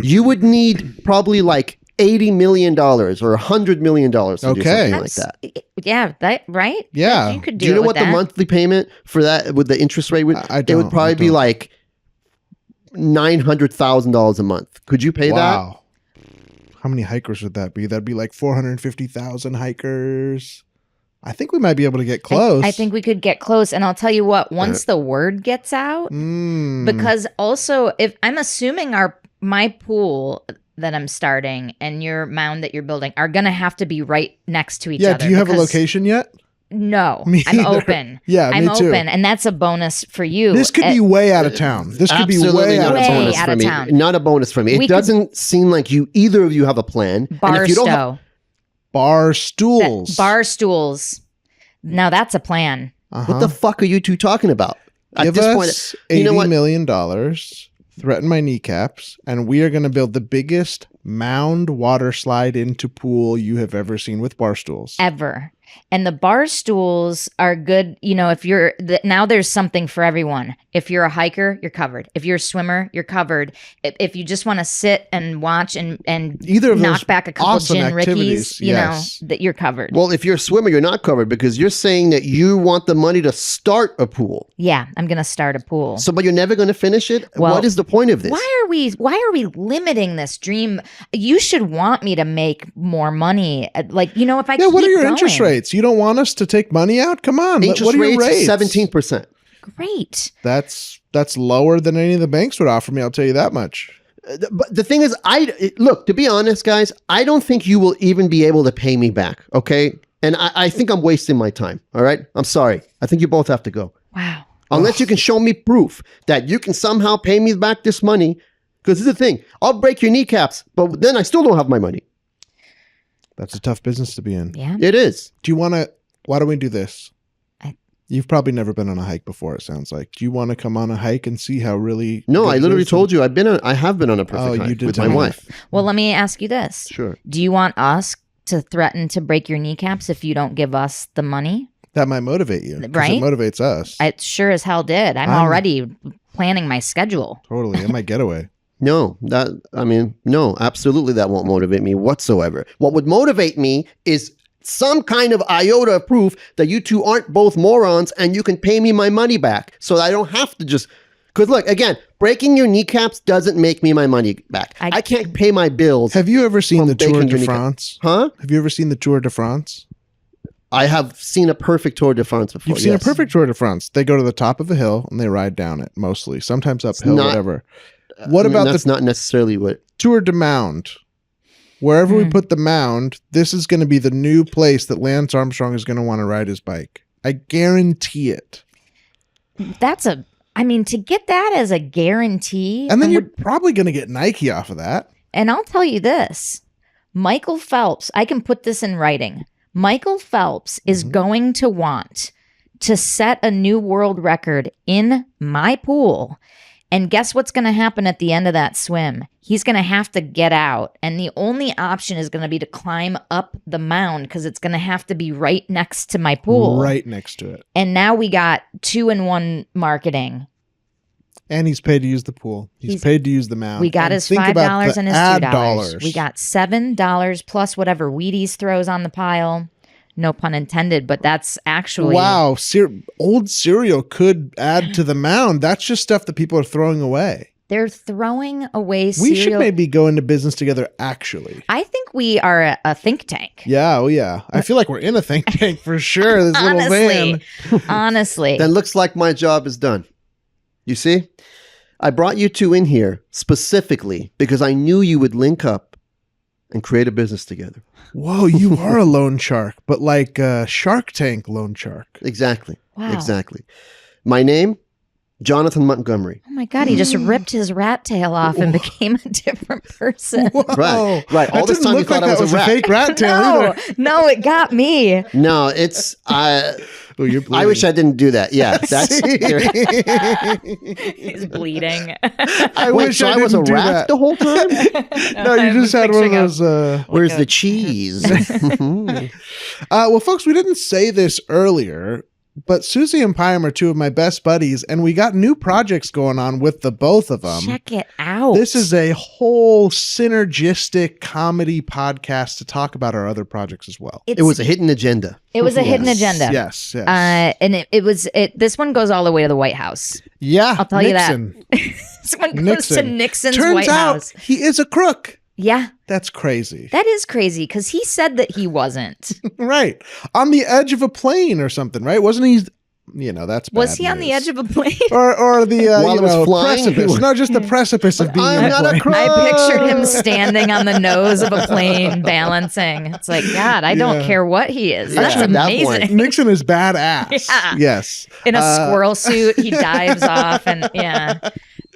Speaker 4: you would need probably like $80 million or $100 million to do
Speaker 2: Okay.
Speaker 4: something like that.
Speaker 3: Yeah, that right?
Speaker 2: Yeah.
Speaker 3: You could
Speaker 4: Do you know
Speaker 3: it with
Speaker 4: what the
Speaker 3: that.
Speaker 4: monthly payment for that with the interest rate would?
Speaker 2: I
Speaker 4: It
Speaker 2: don't,
Speaker 4: would probably
Speaker 2: I
Speaker 4: be
Speaker 2: don't.
Speaker 4: like $900,000 a month. Could you pay that?
Speaker 2: Wow. How many hikers would that be? That'd be like 450,000 hikers. I think we might be able to get close.
Speaker 3: I think we could get close. And I'll tell you what, once the word gets out, because also if I'm assuming my pool that I'm starting and your mound that you're building are going to have to be right next to each other.
Speaker 2: Yeah, do you have a location yet?
Speaker 3: No,
Speaker 2: Me
Speaker 3: I'm
Speaker 2: either.
Speaker 3: open.
Speaker 2: Yeah,
Speaker 3: I'm
Speaker 2: me too.
Speaker 3: open. And that's a bonus for you.
Speaker 2: This could be way out of town. This could be
Speaker 4: Absolutely
Speaker 2: way out
Speaker 4: not
Speaker 2: of
Speaker 4: a
Speaker 2: town.
Speaker 4: bonus
Speaker 3: out
Speaker 4: for
Speaker 3: of
Speaker 4: me.
Speaker 3: town.
Speaker 4: Not a bonus for me. It doesn't seem like either of you have a plan. And if you don't have,
Speaker 2: Bar stools.
Speaker 3: Bar stools. Now that's a plan.
Speaker 4: what the fuck are you two talking about? At
Speaker 2: Give
Speaker 4: this
Speaker 2: us
Speaker 4: point, you know what?
Speaker 2: $80 million, threaten my kneecaps, and we are going to build the biggest mound water slide into pool you have ever seen with bar stools.
Speaker 3: Ever. And the bar stools are good. You know, if you're now there's something for everyone. If you're a hiker, you're covered. If you're a swimmer, you're covered. If you just want to sit and watch and
Speaker 2: Either of
Speaker 3: knock
Speaker 2: those
Speaker 3: back a couple
Speaker 2: awesome
Speaker 3: gin
Speaker 2: activities,
Speaker 3: rickies, you know, that you're covered.
Speaker 4: Well, if you're a swimmer, you're not covered because you're saying that you want the money to start a pool.
Speaker 3: Yeah, I'm gonna start a pool.
Speaker 4: So, but you're never going to finish it?
Speaker 3: Well,
Speaker 4: what is the point of this?
Speaker 3: Why are we limiting this dream? You should want me to make more money. Like, you know, if I
Speaker 2: Yeah,
Speaker 3: keep
Speaker 2: what are your
Speaker 3: going,
Speaker 2: interest rates? You don't want us to take money out? Come on.
Speaker 4: Interest
Speaker 2: what are your
Speaker 4: rates,
Speaker 2: rates?
Speaker 4: 17%.
Speaker 3: Great.
Speaker 2: That's lower than any of the banks would offer me, I'll tell you that much.
Speaker 4: But the thing is, look, to be honest, guys, I don't think you will even be able to pay me back, okay? And I think I'm wasting my time, all right? I'm sorry. I think you both have to go.
Speaker 3: Wow.
Speaker 4: Unless you can show me proof that you can somehow pay me back this money. Because this is the thing. I'll break your kneecaps, but then I still don't have my money.
Speaker 2: That's a tough business to be in.
Speaker 3: Yeah.
Speaker 4: It is.
Speaker 2: Do you want to, why don't we do this?
Speaker 3: I-
Speaker 2: You've probably never been on a hike before, it sounds like. Do you want to come on a hike and see how really...
Speaker 4: No,
Speaker 2: good
Speaker 4: I
Speaker 2: it
Speaker 4: literally
Speaker 2: is?
Speaker 4: told you I have been on a perfect hike with my wife.
Speaker 3: Well, let me ask you this.
Speaker 4: Sure.
Speaker 3: Do you want us to threaten to break your kneecaps if you don't give us the money?
Speaker 2: That might motivate you. 'Cause
Speaker 3: Right?
Speaker 2: It motivates us.
Speaker 3: It sure as hell did. I'm already planning my schedule.
Speaker 2: Totally. It might get away.
Speaker 4: No, no, absolutely that won't motivate me whatsoever. What would motivate me is some kind of iota of proof that you two aren't both morons and you can pay me my money back so I don't have to just... Because look, again, breaking your kneecaps doesn't make me my money back. I can't pay my bills.
Speaker 2: Have you ever seen
Speaker 4: From
Speaker 2: the Tour
Speaker 4: breaking
Speaker 2: de
Speaker 4: your kneecap.
Speaker 2: France?
Speaker 4: Huh?
Speaker 2: Have you ever seen the Tour de France?
Speaker 4: I have seen a perfect Tour de France before.
Speaker 2: You've seen
Speaker 4: yes.
Speaker 2: a perfect Tour de France. They go to the top of a hill and they ride down it, mostly. Sometimes uphill,
Speaker 4: not-
Speaker 2: whatever. What
Speaker 4: I mean,
Speaker 2: about
Speaker 4: that's
Speaker 2: the
Speaker 4: not necessarily what...
Speaker 2: Tour de Mound? Wherever we put the mound, this is going to be the new place that Lance Armstrong is going to want to ride his bike. I guarantee it.
Speaker 3: To get that as a guarantee.
Speaker 2: And then you're probably going to get Nike off of that.
Speaker 3: And I'll tell you this, Michael Phelps, I can put this in writing. Michael Phelps is going to want to set a new world record in my pool. And guess what's going to happen at the end of that swim? He's going to have to get out. And the only option is going to be to climb up the mound because it's going to have to be right next to my pool.
Speaker 2: Right next to it.
Speaker 3: And now we got 2-in-1 marketing.
Speaker 2: And he's paid to use the pool. He's paid to use the mound.
Speaker 3: We got
Speaker 2: And
Speaker 3: his
Speaker 2: think about
Speaker 3: $5
Speaker 2: the
Speaker 3: and his
Speaker 2: ad
Speaker 3: $2.
Speaker 2: dollars.
Speaker 3: We got $7 plus whatever Wheaties throws on the pile. No pun intended, but that's actually...
Speaker 2: Wow. Old cereal could add to the mound. That's just stuff that people are throwing away.
Speaker 3: They're throwing away cereal.
Speaker 2: We should maybe go into business together, actually.
Speaker 3: I think we are a think tank.
Speaker 2: Yeah, oh yeah. I feel like we're in a think tank for sure. This little van.
Speaker 3: Honestly.
Speaker 4: Then looks like my job is done. You see? I brought you two in here specifically because I knew you would link up and create a business together.
Speaker 2: Whoa, you are a loan shark, but like a Shark Tank loan shark.
Speaker 4: Exactly.
Speaker 3: Wow.
Speaker 4: Exactly. My name, Jonathan Montgomery.
Speaker 3: Oh my God, he just ripped his rat tail off and became a different person.
Speaker 2: Whoa.
Speaker 4: Right. All
Speaker 2: That
Speaker 4: this
Speaker 2: didn't
Speaker 4: time you
Speaker 2: look
Speaker 4: thought
Speaker 2: like
Speaker 4: I
Speaker 2: that
Speaker 4: was a rat.
Speaker 2: fake rat tail
Speaker 3: No,
Speaker 2: either.
Speaker 3: no, it got me.
Speaker 4: No, it's...
Speaker 2: Oh, you're
Speaker 4: I wish I didn't do that. Yeah, that's...
Speaker 3: He's bleeding.
Speaker 2: I
Speaker 4: Wait,
Speaker 2: wish
Speaker 4: so
Speaker 2: I
Speaker 4: I was a
Speaker 2: didn't do
Speaker 4: rat
Speaker 2: that.
Speaker 4: the whole time?
Speaker 2: No, you just had one of those.
Speaker 4: Where's the cheese?
Speaker 2: Well, folks, we didn't say this earlier, but Suzi and Payam are two of my best buddies, and we got new projects going on with the both of them.
Speaker 3: Check it out.
Speaker 2: This is a whole synergistic comedy podcast to talk about our other projects as well.
Speaker 4: It was a hidden agenda.
Speaker 3: It was a hidden agenda.
Speaker 2: Yes, yes.
Speaker 3: And this one goes all the way to the White House.
Speaker 2: Yeah,
Speaker 3: I'll tell you that.
Speaker 2: Nixon.
Speaker 3: This one goes to Nixon's
Speaker 2: Turns
Speaker 3: White
Speaker 2: out
Speaker 3: House.
Speaker 2: he is a crook.
Speaker 3: Yeah,
Speaker 2: That's crazy.
Speaker 3: that is crazy because he said that he wasn't.
Speaker 2: Right. On the edge of a plane or something, right? Wasn't he? That's bad
Speaker 3: Was he on the
Speaker 2: news.
Speaker 3: edge of a plane?
Speaker 2: Or the
Speaker 4: While it was flying,
Speaker 2: precipice? No, just the precipice of being
Speaker 4: I'm
Speaker 2: on a
Speaker 4: not a
Speaker 2: plane.
Speaker 4: crook.
Speaker 3: I pictured him standing on the nose of a plane, balancing. It's like, God, I don't
Speaker 2: Yeah.
Speaker 3: care what he is. That's
Speaker 4: Actually, at that point-
Speaker 3: amazing.
Speaker 2: Nixon is badass.
Speaker 3: Yeah.
Speaker 2: Yes.
Speaker 3: In a squirrel suit, he dives off, and yeah.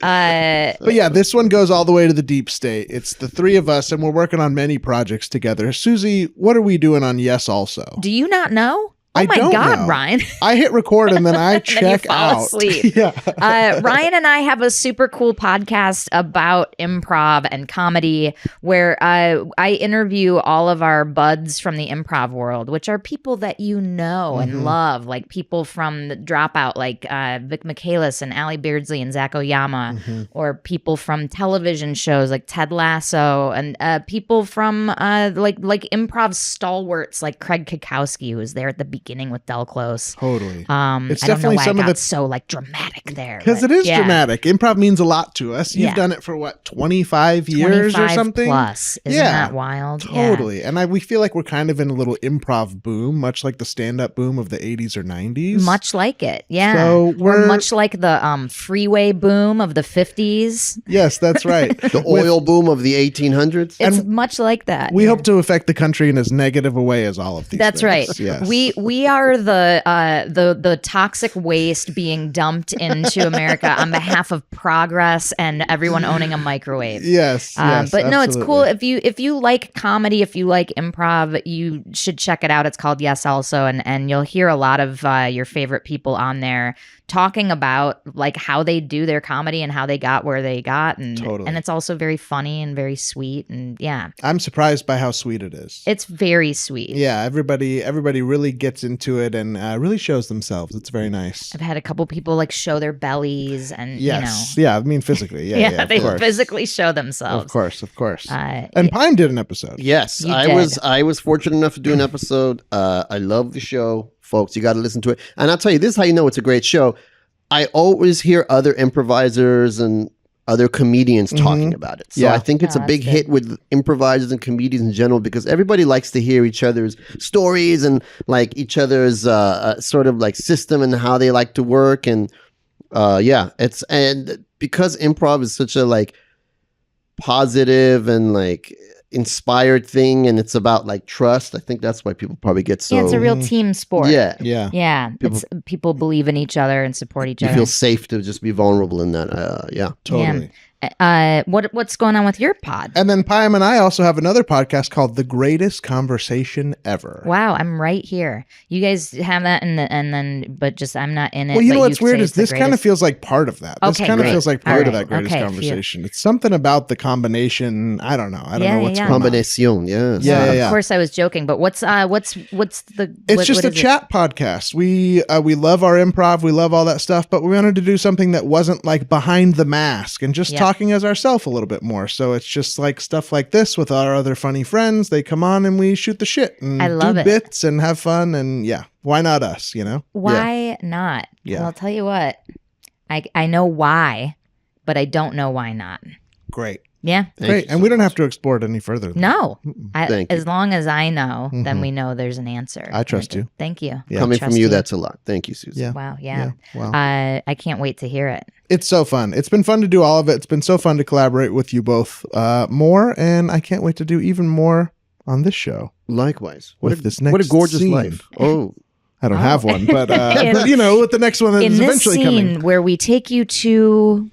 Speaker 2: But yeah, this one goes all the way to the deep state. It's the three of us, and we're working on many projects together. Susie, what are we doing on Yes Also?
Speaker 3: Do you not know? Oh
Speaker 2: I
Speaker 3: my
Speaker 2: don't
Speaker 3: God,
Speaker 2: know.
Speaker 3: Ryan.
Speaker 2: I hit record and then I
Speaker 3: then you
Speaker 2: check
Speaker 3: fall
Speaker 2: out.
Speaker 3: asleep.
Speaker 2: Yeah.
Speaker 3: Ryan and I have a super cool podcast about improv and comedy where I interview all of our buds from the improv world, which are people that you know and love, like people from the Dropout, like Vic Michaelis and Allie Beardsley and Zach Oyama, or people from television shows like Ted Lasso, and people from like improv stalwarts like Craig Kukowski, who was there at the beginning with Del Close.
Speaker 2: Totally.
Speaker 3: It's
Speaker 2: It's
Speaker 3: I don't know
Speaker 2: definitely
Speaker 3: why
Speaker 2: some
Speaker 3: I
Speaker 2: of
Speaker 3: got
Speaker 2: the-
Speaker 3: so like dramatic there.
Speaker 2: Because
Speaker 3: but
Speaker 2: it is
Speaker 3: yeah.
Speaker 2: dramatic. Improv means a lot to us. You've
Speaker 3: Yeah.
Speaker 2: done it for what, 25 years or
Speaker 3: 25
Speaker 2: something?
Speaker 3: plus. Isn't
Speaker 2: Yeah,
Speaker 3: that wild? Yeah.
Speaker 2: Totally. And we feel like we're kind of in a little improv boom, much like the stand-up boom of the 80s or 90s.
Speaker 3: Much like it. Yeah.
Speaker 2: So
Speaker 3: we're
Speaker 2: we're-
Speaker 3: much like the freeway boom of the 50s.
Speaker 2: Yes, that's right.
Speaker 4: The oil boom of the 1800s.
Speaker 3: It's much like that.
Speaker 2: We
Speaker 3: yeah.
Speaker 2: hope to affect the country in as negative a way as all of these
Speaker 3: That's
Speaker 2: things.
Speaker 3: right.
Speaker 2: Yes.
Speaker 3: We are the toxic waste being dumped into America on behalf of progress and everyone owning a microwave.
Speaker 2: Yes. Yes.
Speaker 3: But no, it's cool
Speaker 2: absolutely.
Speaker 3: if you like comedy, if you like improv, you should check it out. It's called Yes Also, and you'll hear a lot of your favorite people on there talking about like how they do their comedy and how they got where they got, and
Speaker 2: Totally.
Speaker 3: and it's also very funny and very sweet, and yeah,
Speaker 2: I'm surprised by how sweet it is.
Speaker 3: it's very sweet.
Speaker 2: Yeah, everybody really gets into it and really shows themselves. It's very nice.
Speaker 3: I've had a couple people like show their bellies, and
Speaker 2: Yes. Yeah, I mean physically. Yeah, yeah, of
Speaker 3: they
Speaker 2: course.
Speaker 3: physically show themselves.
Speaker 2: Of course, of course.
Speaker 3: Uh,
Speaker 2: And Payam did an episode.
Speaker 4: Yes,
Speaker 3: You
Speaker 4: I was fortunate enough to do an episode. I love the show, folks. You got to listen to it. And I'll tell you, this is how you know it's a great show. I always hear other improvisers and other comedians talking about it. So
Speaker 2: Yeah.
Speaker 4: I think it's
Speaker 3: Oh,
Speaker 4: a big
Speaker 3: that's good.
Speaker 4: hit with improvisers and comedians in general because everybody likes to hear each other's stories and like each other's sort of like system and how they like to work. And and because improv is such a like positive and like inspired thing and it's about like trust, I think that's why people probably get so
Speaker 3: yeah, it's a real team sport.
Speaker 4: yeah.
Speaker 2: Yeah.
Speaker 3: Yeah, people believe in each other and support each
Speaker 4: You
Speaker 3: other.
Speaker 4: feel safe to just be vulnerable in that. Yeah.
Speaker 2: Totally.
Speaker 3: What's going on with your pod?
Speaker 2: And then Payam and I also have another podcast called The Greatest Conversation Ever.
Speaker 3: Wow, I'm right here. You guys have that, but just I'm not in it.
Speaker 2: Well, you
Speaker 3: but
Speaker 2: know what's
Speaker 3: say
Speaker 2: weird
Speaker 3: it's
Speaker 2: is
Speaker 3: the
Speaker 2: this kind of
Speaker 3: greatest.
Speaker 2: feels like part of that. This
Speaker 3: Okay,
Speaker 2: kind of
Speaker 3: great.
Speaker 2: feels like
Speaker 3: All
Speaker 2: part of
Speaker 3: right.
Speaker 2: that greatest
Speaker 3: Okay, phew.
Speaker 2: conversation. It's something about the combination. I don't know. I don't know what's
Speaker 3: yeah.
Speaker 2: going on.
Speaker 4: Combinación, yes.
Speaker 2: Yeah, yeah,
Speaker 3: Of
Speaker 2: yeah.
Speaker 3: course, I was joking, but what's the?
Speaker 2: It's
Speaker 3: what-
Speaker 2: just
Speaker 3: what
Speaker 2: a
Speaker 3: is it?
Speaker 2: chat podcast. We love our improv. We love all that stuff, but we wanted to do something that wasn't like behind the mask and just
Speaker 3: Yeah.
Speaker 2: talking as ourselves a little bit more. So it's just like stuff like this with our other funny friends. They come on and we shoot the shit and
Speaker 3: I love
Speaker 2: do
Speaker 3: it.
Speaker 2: bits and have fun. And yeah, why not us, you know?
Speaker 3: Why not?
Speaker 2: Yeah.
Speaker 3: Well, I'll tell you what. I know why, but I don't know why not.
Speaker 2: Great.
Speaker 3: Yeah.
Speaker 4: Thank
Speaker 2: Great.
Speaker 4: you
Speaker 2: And
Speaker 4: so
Speaker 2: we don't
Speaker 4: much.
Speaker 2: have to explore it any further.
Speaker 3: No.
Speaker 4: Thank you.
Speaker 3: As long as I know, then
Speaker 2: Mhm.
Speaker 3: we know there's an answer.
Speaker 2: I trust you.
Speaker 3: Thank you.
Speaker 2: Yeah.
Speaker 4: Coming
Speaker 3: Trust
Speaker 4: from you, that's a lot. Thank you, Susan.
Speaker 2: Yeah.
Speaker 3: Wow. Yeah.
Speaker 2: Wow.
Speaker 3: I can't wait to hear it.
Speaker 2: It's so fun. It's been fun to do all of it. It's been so fun to collaborate with you both more. And I can't wait to do even more on this show.
Speaker 4: Likewise.
Speaker 2: With this
Speaker 4: what a
Speaker 2: next
Speaker 4: gorgeous
Speaker 2: scene.
Speaker 4: life. Oh,
Speaker 2: I don't
Speaker 3: Oh.
Speaker 2: have one, but,
Speaker 3: In-
Speaker 2: but, you know, with the next one that
Speaker 3: In
Speaker 2: is
Speaker 3: this
Speaker 2: eventually
Speaker 3: scene
Speaker 2: coming.
Speaker 3: where we take you to,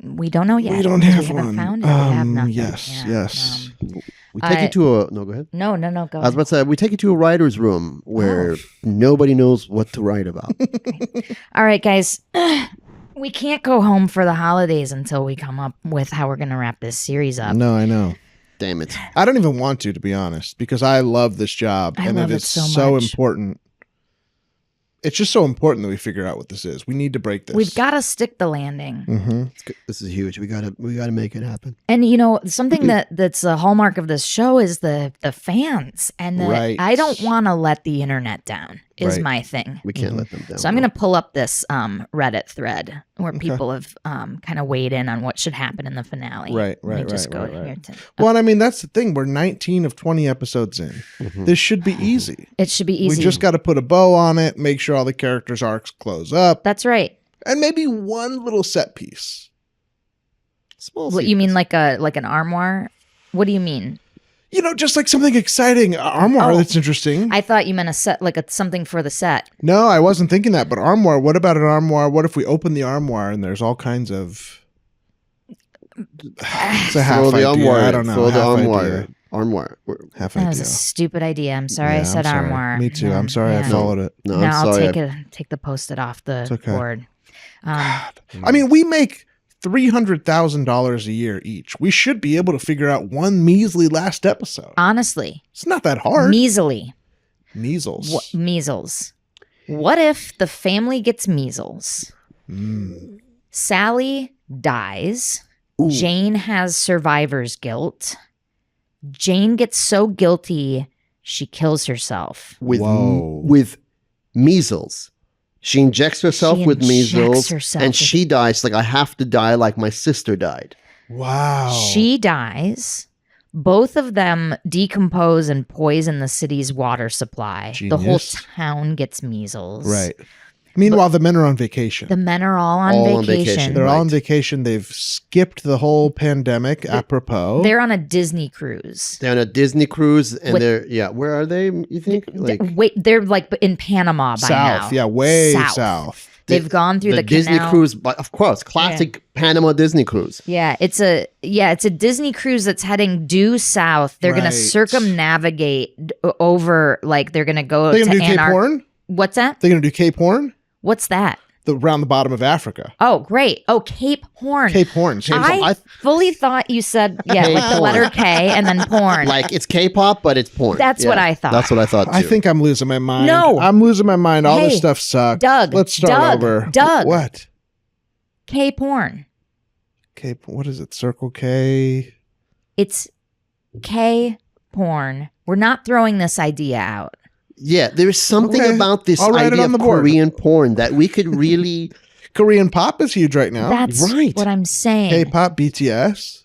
Speaker 3: we don't know yet.
Speaker 2: We don't
Speaker 3: We
Speaker 2: have
Speaker 3: haven't
Speaker 2: one.
Speaker 3: found it. We have nothing.
Speaker 2: Yes,
Speaker 3: Yeah.
Speaker 2: yes.
Speaker 4: we take you to a. No, go ahead.
Speaker 3: No. Go
Speaker 4: I was
Speaker 3: ahead.
Speaker 4: about to say, we take you to a writer's room where
Speaker 3: Oh.
Speaker 4: nobody knows what to write about.
Speaker 3: All right, guys. We can't go home for the holidays until we come up with how we're going to wrap this series up.
Speaker 2: No, I know.
Speaker 4: Damn it.
Speaker 2: I don't even want to be honest, because I love this job
Speaker 3: I
Speaker 2: and
Speaker 3: love
Speaker 2: it
Speaker 3: it
Speaker 2: is
Speaker 3: so
Speaker 2: so
Speaker 3: much.
Speaker 2: important. It's just so important that we figure out what this is. We need to break this.
Speaker 3: We've got to stick the landing.
Speaker 2: hmm
Speaker 4: It's good. This is huge. We gotta make it happen.
Speaker 3: And you know, something that's a hallmark of this show is the fans. And
Speaker 2: Right.
Speaker 3: I don't want to let the internet down. is
Speaker 2: Right.
Speaker 3: my thing.
Speaker 4: We can't let them down.
Speaker 3: So I'm going to pull up this Reddit thread where people have kind of weighed in on what should happen in the finale.
Speaker 2: Right,
Speaker 3: Let me
Speaker 2: right,
Speaker 3: just
Speaker 2: right,
Speaker 3: go
Speaker 2: right,
Speaker 3: here
Speaker 2: right.
Speaker 3: to.
Speaker 2: Well, and I mean, that's the thing. We're 19 of 20 episodes in. This should be easy.
Speaker 3: It should be easy.
Speaker 2: We just got to put a bow on it, make sure all the characters' arcs close up,
Speaker 3: That's right.
Speaker 2: and maybe one little set piece.
Speaker 4: Small
Speaker 3: What you mean, like an armoire? What do you mean?
Speaker 2: You know, just like something exciting. Armoire
Speaker 3: Oh.
Speaker 2: that's interesting.
Speaker 3: I thought you meant a set, like something for the set.
Speaker 2: No, I wasn't thinking that. But armoire, what about an armoire? What if we open the armoire and there's all kinds of... It's a half
Speaker 4: Throw the
Speaker 2: idea.
Speaker 4: armoire.
Speaker 2: I don't know.
Speaker 4: Throw the
Speaker 2: Half
Speaker 4: armoire.
Speaker 2: idea.
Speaker 4: Armoire.
Speaker 2: Half
Speaker 3: That was a
Speaker 2: idea.
Speaker 3: stupid idea. I'm sorry
Speaker 2: Yeah,
Speaker 3: I said
Speaker 2: I'm sorry.
Speaker 3: armoire.
Speaker 2: Me too. I'm sorry I
Speaker 3: Yeah.
Speaker 2: followed it.
Speaker 4: No,
Speaker 3: No,
Speaker 4: I'm
Speaker 3: I'll
Speaker 4: sorry.
Speaker 3: take the post-it off the
Speaker 2: It's okay.
Speaker 3: board.
Speaker 2: I mean, we make $300,000 a year each. We should be able to figure out one measly last episode.
Speaker 3: Honestly,
Speaker 2: It's not that hard.
Speaker 3: measly.
Speaker 2: Measles.
Speaker 3: Measles. What if the family gets measles?
Speaker 2: Mm.
Speaker 3: Sally dies. Jane has survivor's guilt. Jane gets so guilty, she kills herself.
Speaker 2: Whoa.
Speaker 4: With measles. She injects herself
Speaker 3: She
Speaker 4: with
Speaker 3: injects
Speaker 4: measles,
Speaker 3: herself
Speaker 4: and
Speaker 3: with-
Speaker 4: she dies. Like, I have to die like my sister died.
Speaker 2: Wow.
Speaker 3: She dies. Both of them decompose and poison the city's water supply. The whole
Speaker 2: Genius.
Speaker 3: town gets measles.
Speaker 2: Right. Meanwhile, the men are on vacation.
Speaker 3: The men are all on
Speaker 4: All on
Speaker 3: vacation.
Speaker 4: vacation.
Speaker 2: They're all on
Speaker 4: Right.
Speaker 2: vacation. They've skipped the whole pandemic, apropos.
Speaker 3: They're on a Disney cruise.
Speaker 4: They're on a Disney cruise, and
Speaker 3: With-
Speaker 4: where are they, you think? Like,
Speaker 3: Wait, they're like in Panama by
Speaker 2: south.
Speaker 3: now.
Speaker 2: Yeah, way
Speaker 3: South.
Speaker 2: south.
Speaker 3: They've gone through the
Speaker 4: Disney
Speaker 3: canal.
Speaker 4: cruise, but of course, classic Panama Disney cruise.
Speaker 3: Yeah, it's a Disney cruise that's heading due south. They're gonna
Speaker 2: Right.
Speaker 3: circumnavigate over, like they're gonna go
Speaker 2: They're
Speaker 3: to
Speaker 2: going to do Cape
Speaker 3: Antarctica.
Speaker 2: Horn?
Speaker 3: What's that?
Speaker 2: They're going to do Cape Horn?
Speaker 3: What's that?
Speaker 2: Around the bottom of Africa.
Speaker 3: Oh, great. Oh, Cape Horn.
Speaker 2: Cape Horn.
Speaker 3: I fully thought you said like the
Speaker 4: Porn.
Speaker 3: letter K and then porn.
Speaker 4: Like, it's K-pop, but it's porn.
Speaker 3: That's what I thought.
Speaker 4: That's what I thought, too.
Speaker 2: I think I'm losing my mind.
Speaker 3: No.
Speaker 2: I'm losing my mind. All this
Speaker 3: Hey,
Speaker 2: stuff sucks.
Speaker 3: Doug,
Speaker 2: Let's start
Speaker 3: Doug,
Speaker 2: over.
Speaker 3: Doug.
Speaker 2: What?
Speaker 3: Cape Horn.
Speaker 2: Cape, what is it? Circle K?
Speaker 3: It's K porn. We're not throwing this idea out.
Speaker 4: Yeah, there's something
Speaker 2: Okay.
Speaker 4: about this
Speaker 2: I'll write it
Speaker 4: idea
Speaker 2: on
Speaker 4: of
Speaker 2: the board.
Speaker 4: Korean porn that we could really...
Speaker 2: Korean pop is huge right now.
Speaker 3: That's
Speaker 4: right.
Speaker 3: what I'm saying.
Speaker 2: K-pop, BTS.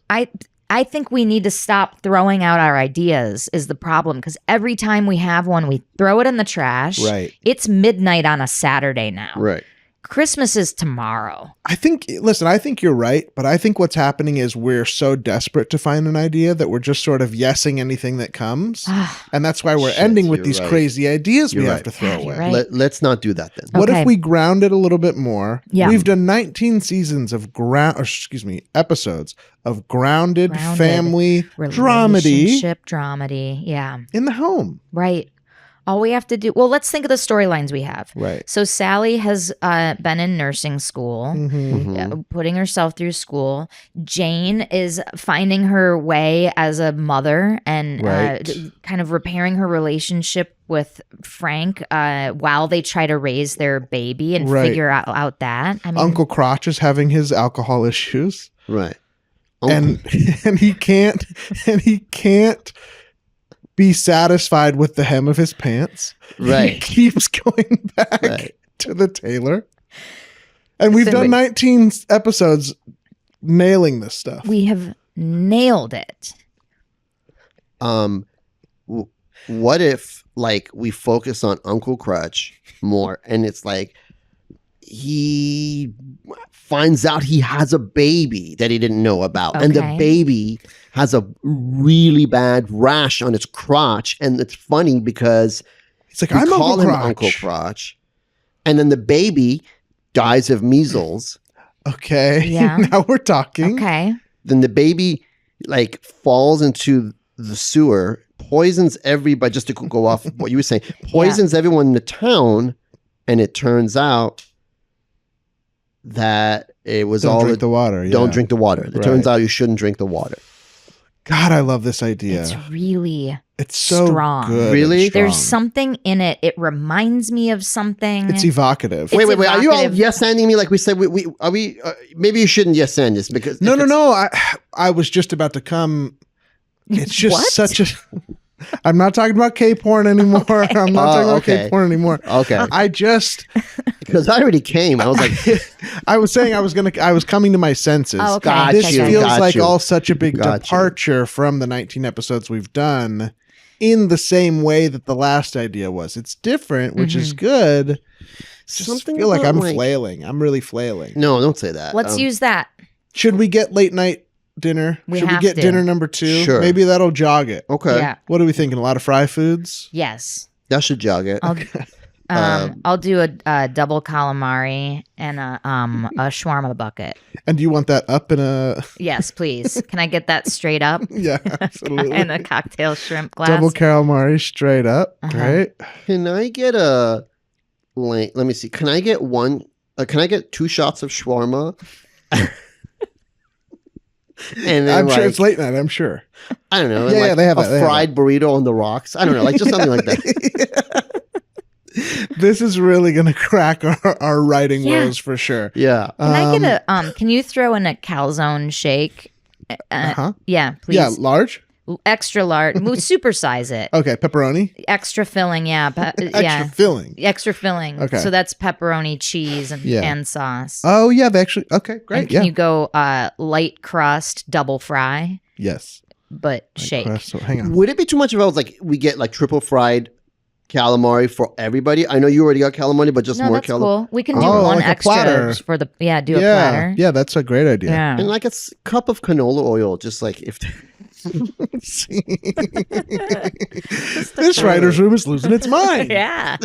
Speaker 3: I think we need to stop throwing out our ideas is the problem, because every time we have one, we throw it in the trash.
Speaker 2: Right.
Speaker 3: It's midnight on a Saturday now.
Speaker 4: Right.
Speaker 3: Christmas is tomorrow.
Speaker 2: I think you're right, but I think what's happening is we're so desperate to find an idea that we're just sort of yesing anything that comes. And that's why we're
Speaker 4: Shit,
Speaker 2: ending with
Speaker 4: you're
Speaker 2: these
Speaker 4: right.
Speaker 2: crazy ideas we
Speaker 4: You're
Speaker 2: have
Speaker 4: right.
Speaker 2: to throw
Speaker 3: God,
Speaker 2: away.
Speaker 3: you're right.
Speaker 4: Let's not do that then.
Speaker 2: What
Speaker 3: Okay.
Speaker 2: if we ground it a little bit more?
Speaker 3: Yeah.
Speaker 2: We've done 19 seasons of episodes of grounded family dramedy
Speaker 3: Relationship dramedy. Yeah.
Speaker 2: in the home.
Speaker 3: Right. All we have to do, well, let's think of the storylines we have.
Speaker 2: Right.
Speaker 3: So Sally has been in nursing school,
Speaker 2: Mm-hmm.
Speaker 3: putting herself through school. Jane is finding her way as a mother and
Speaker 2: Right.
Speaker 3: kind of repairing her relationship with Frank while they try to raise their baby and
Speaker 2: Right.
Speaker 3: figure out that. I mean,
Speaker 2: Uncle Crotch is having his alcohol issues.
Speaker 4: Right.
Speaker 2: And he can't be satisfied with the hem of his pants.
Speaker 4: Right.
Speaker 2: He keeps going back
Speaker 4: Right.
Speaker 2: to the tailor. And we've
Speaker 3: So
Speaker 2: done
Speaker 3: wait.
Speaker 2: 19 episodes nailing this stuff.
Speaker 3: we have nailed it.
Speaker 4: What if, like, we focus on Uncle Crutch more, and it's like he finds out he has a baby that he didn't know about, and the
Speaker 3: Okay.
Speaker 4: baby has a really bad rash on its crotch, and it's funny because
Speaker 2: It's like,
Speaker 4: we
Speaker 2: I'm
Speaker 4: call
Speaker 2: Uncle
Speaker 4: him
Speaker 2: Crotch.
Speaker 4: Uncle Crotch, and then the baby dies of measles.
Speaker 2: Okay.
Speaker 3: Yeah.
Speaker 2: Now we're talking.
Speaker 3: Okay.
Speaker 4: Then the baby like falls into the sewer, poisons everybody. Just to go off what you were saying, poisons everyone in the town, and it turns out that it was
Speaker 2: Don't
Speaker 4: all
Speaker 2: drink the water. Yeah.
Speaker 4: don't drink the water. It
Speaker 2: Right.
Speaker 4: turns out you shouldn't drink the water.
Speaker 2: God, I love this idea.
Speaker 3: It's really
Speaker 2: It's so
Speaker 3: strong.
Speaker 2: good.
Speaker 4: Really?
Speaker 2: and
Speaker 3: There's
Speaker 2: strong.
Speaker 3: something in it. It reminds me of something.
Speaker 2: It's evocative.
Speaker 3: It's
Speaker 4: Wait. Are you all
Speaker 3: evocative.
Speaker 4: yes-anding me like we said? We are we? Maybe you shouldn't yes-and this because
Speaker 2: No.
Speaker 4: if it's-
Speaker 2: I was just about to come. It's just
Speaker 3: What?
Speaker 2: such a. I'm not talking about K-porn anymore. I'm not talking about
Speaker 4: okay.
Speaker 2: K-porn anymore.
Speaker 4: Okay. Because I already came. I was like,
Speaker 2: I was saying I was coming to my senses.
Speaker 3: Oh, okay.
Speaker 4: Got
Speaker 2: This
Speaker 4: you,
Speaker 2: feels
Speaker 4: got
Speaker 2: like
Speaker 4: you.
Speaker 2: all such a big
Speaker 4: Got you.
Speaker 2: departure from the 19 episodes we've done in the same way that the last idea was. It's different, which is good. Just
Speaker 4: Something
Speaker 2: feel like
Speaker 4: about,
Speaker 2: I'm
Speaker 4: like-
Speaker 2: flailing. I'm really flailing.
Speaker 4: no, don't say that.
Speaker 3: Let's use that.
Speaker 2: Should we get late night dinner?
Speaker 3: We
Speaker 2: Should
Speaker 3: have
Speaker 2: we get
Speaker 3: to.
Speaker 2: dinner number 2?
Speaker 4: Sure.
Speaker 2: Maybe that'll jog it.
Speaker 4: Okay.
Speaker 3: Yeah.
Speaker 2: What are we thinking? A lot of fry foods?
Speaker 3: Yes.
Speaker 4: That should jog it.
Speaker 3: I'll do a double calamari and a shawarma bucket.
Speaker 2: And do you want that up in a...
Speaker 3: Yes, please. Can I get that straight up?
Speaker 2: Yeah, absolutely.
Speaker 3: And a cocktail shrimp glass.
Speaker 2: Double calamari straight up. Great.
Speaker 4: Can I get a let me see. Can I get one? Can I get 2 shots of shawarma? And then
Speaker 2: I'm sure it's late night. I'm sure.
Speaker 4: I don't know.
Speaker 2: Yeah,
Speaker 4: like
Speaker 2: yeah, they have
Speaker 4: a
Speaker 2: that, they have
Speaker 4: fried burrito on the rocks. I don't know, like just something like that.
Speaker 2: This is really going to crack our writing
Speaker 3: Yeah.
Speaker 2: woes for sure.
Speaker 4: Yeah.
Speaker 3: Can I get a can you throw in a calzone shake?
Speaker 2: Uh-huh.
Speaker 3: Yeah, please.
Speaker 2: Yeah, large?
Speaker 3: Extra large. Supersize it.
Speaker 2: Okay, pepperoni?
Speaker 3: Extra filling, yeah.
Speaker 2: Extra filling.
Speaker 3: Extra filling.
Speaker 2: Okay.
Speaker 3: So that's pepperoni, cheese, and,
Speaker 2: Yeah.
Speaker 3: and sauce.
Speaker 2: Oh, yeah, they actually... Okay, great.
Speaker 3: And can
Speaker 2: Yeah.
Speaker 3: you go light crust, double fry,
Speaker 2: Yes.
Speaker 3: but shake?
Speaker 2: So hang on.
Speaker 4: Would it be too much if I was like, we get like triple fried calamari for everybody? I know you already got calamari, but just
Speaker 3: No,
Speaker 4: more
Speaker 3: that's
Speaker 4: calamari.
Speaker 3: cool. We can do
Speaker 2: Oh,
Speaker 3: one
Speaker 2: like a
Speaker 3: extra
Speaker 2: platter.
Speaker 3: for the do a
Speaker 2: Yeah,
Speaker 3: platter.
Speaker 2: yeah, that's a great idea.
Speaker 3: Yeah.
Speaker 4: And like a cup of canola oil, just like if
Speaker 2: This writer's room is losing its mind.
Speaker 3: Yeah.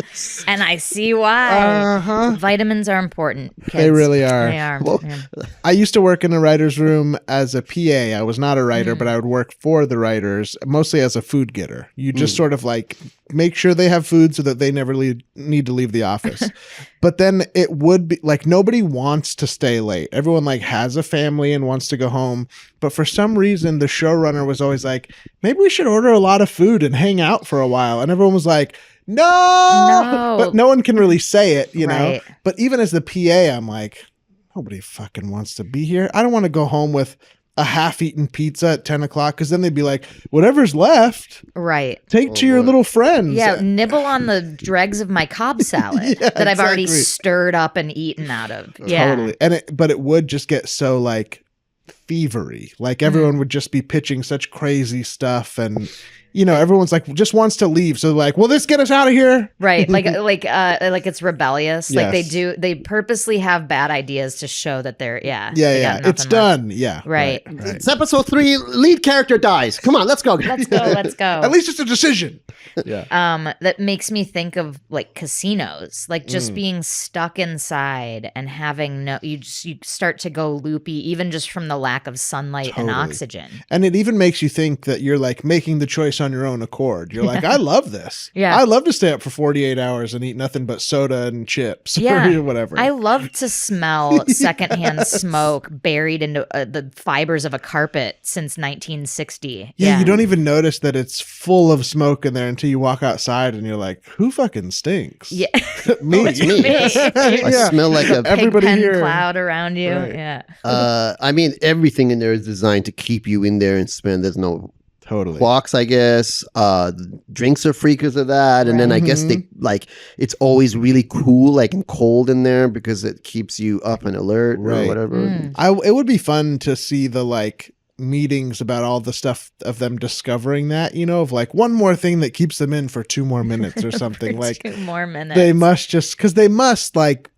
Speaker 3: And I see why.
Speaker 2: Uh-huh.
Speaker 3: Vitamins are important. Kids.
Speaker 2: They really are.
Speaker 3: They are.
Speaker 4: Well,
Speaker 3: Yeah.
Speaker 2: I used to work in a writer's room as a PA. I was not a writer, but I would work for the writers, mostly as a food getter. You just sort of like make sure they have food so that they never need to leave the office. But then it would be like nobody wants to stay late. Everyone like has a family and wants to go home. But for some reason, the showrunner was always like, maybe we should order a lot of food and hang out for a while. And everyone was like, no. But no one can really say it, you know?
Speaker 3: Right.
Speaker 2: But even as the PA, I'm like, nobody fucking wants to be here. I don't want to go home with a half-eaten pizza at 10 o'clock because then they'd be like, whatever's left,
Speaker 3: Right.
Speaker 2: take to your little friends.
Speaker 3: Yeah, nibble on the dregs of my Cobb salad
Speaker 2: Yeah,
Speaker 3: that I've already
Speaker 2: exactly.
Speaker 3: stirred up and eaten out of. Yeah.
Speaker 2: Totally. But it would just get so like thievery. Like everyone would just be pitching such crazy stuff and everyone's like just wants to leave. So like, will this get us out of here?
Speaker 3: Right. Like it's rebellious. Like
Speaker 2: Yes.
Speaker 3: they purposely have bad ideas to show that they're they got
Speaker 2: Yeah.
Speaker 3: nothing
Speaker 2: It's
Speaker 3: left.
Speaker 2: done. Yeah.
Speaker 3: Right.
Speaker 4: it's episode 3, lead character dies. Come on, let's go.
Speaker 3: Let's go. Let's go.
Speaker 2: At least it's a decision. Yeah.
Speaker 3: That makes me think of like casinos, like just being stuck inside and having you start to go loopy even just from the lack of sunlight and
Speaker 2: Totally.
Speaker 3: oxygen.
Speaker 2: And it even makes you think that you're like making the choice on your own accord. You're like, I love this.
Speaker 3: Yeah.
Speaker 2: I love to stay up for 48 hours and eat nothing but soda and chips
Speaker 3: Yeah.
Speaker 2: or whatever.
Speaker 3: I love to smell secondhand smoke buried into the fibers of a carpet since 1960.
Speaker 2: Yeah, you don't even notice that it's full of smoke in there until you walk outside and you're like, who fucking stinks?
Speaker 3: Yeah.
Speaker 2: Me.
Speaker 4: It's me. I
Speaker 2: Yeah.
Speaker 4: smell like a
Speaker 2: Everybody
Speaker 3: Pigpen
Speaker 2: here.
Speaker 3: cloud around you.
Speaker 2: Right.
Speaker 3: Yeah.
Speaker 4: I mean, everything in there is designed to keep you in there and spend. There's no
Speaker 2: Totally.
Speaker 4: clocks, I guess. Drinks are free because of that. And then I guess they like it's always really cool, like and cold in there because it keeps you up and alert
Speaker 2: Right.
Speaker 4: or whatever.
Speaker 3: Mm.
Speaker 2: It would be fun to see the like meetings about all the stuff of them discovering that, of like one more thing that keeps them in for 2 more minutes or something. Like
Speaker 3: 2 more minutes.
Speaker 2: they must because they must like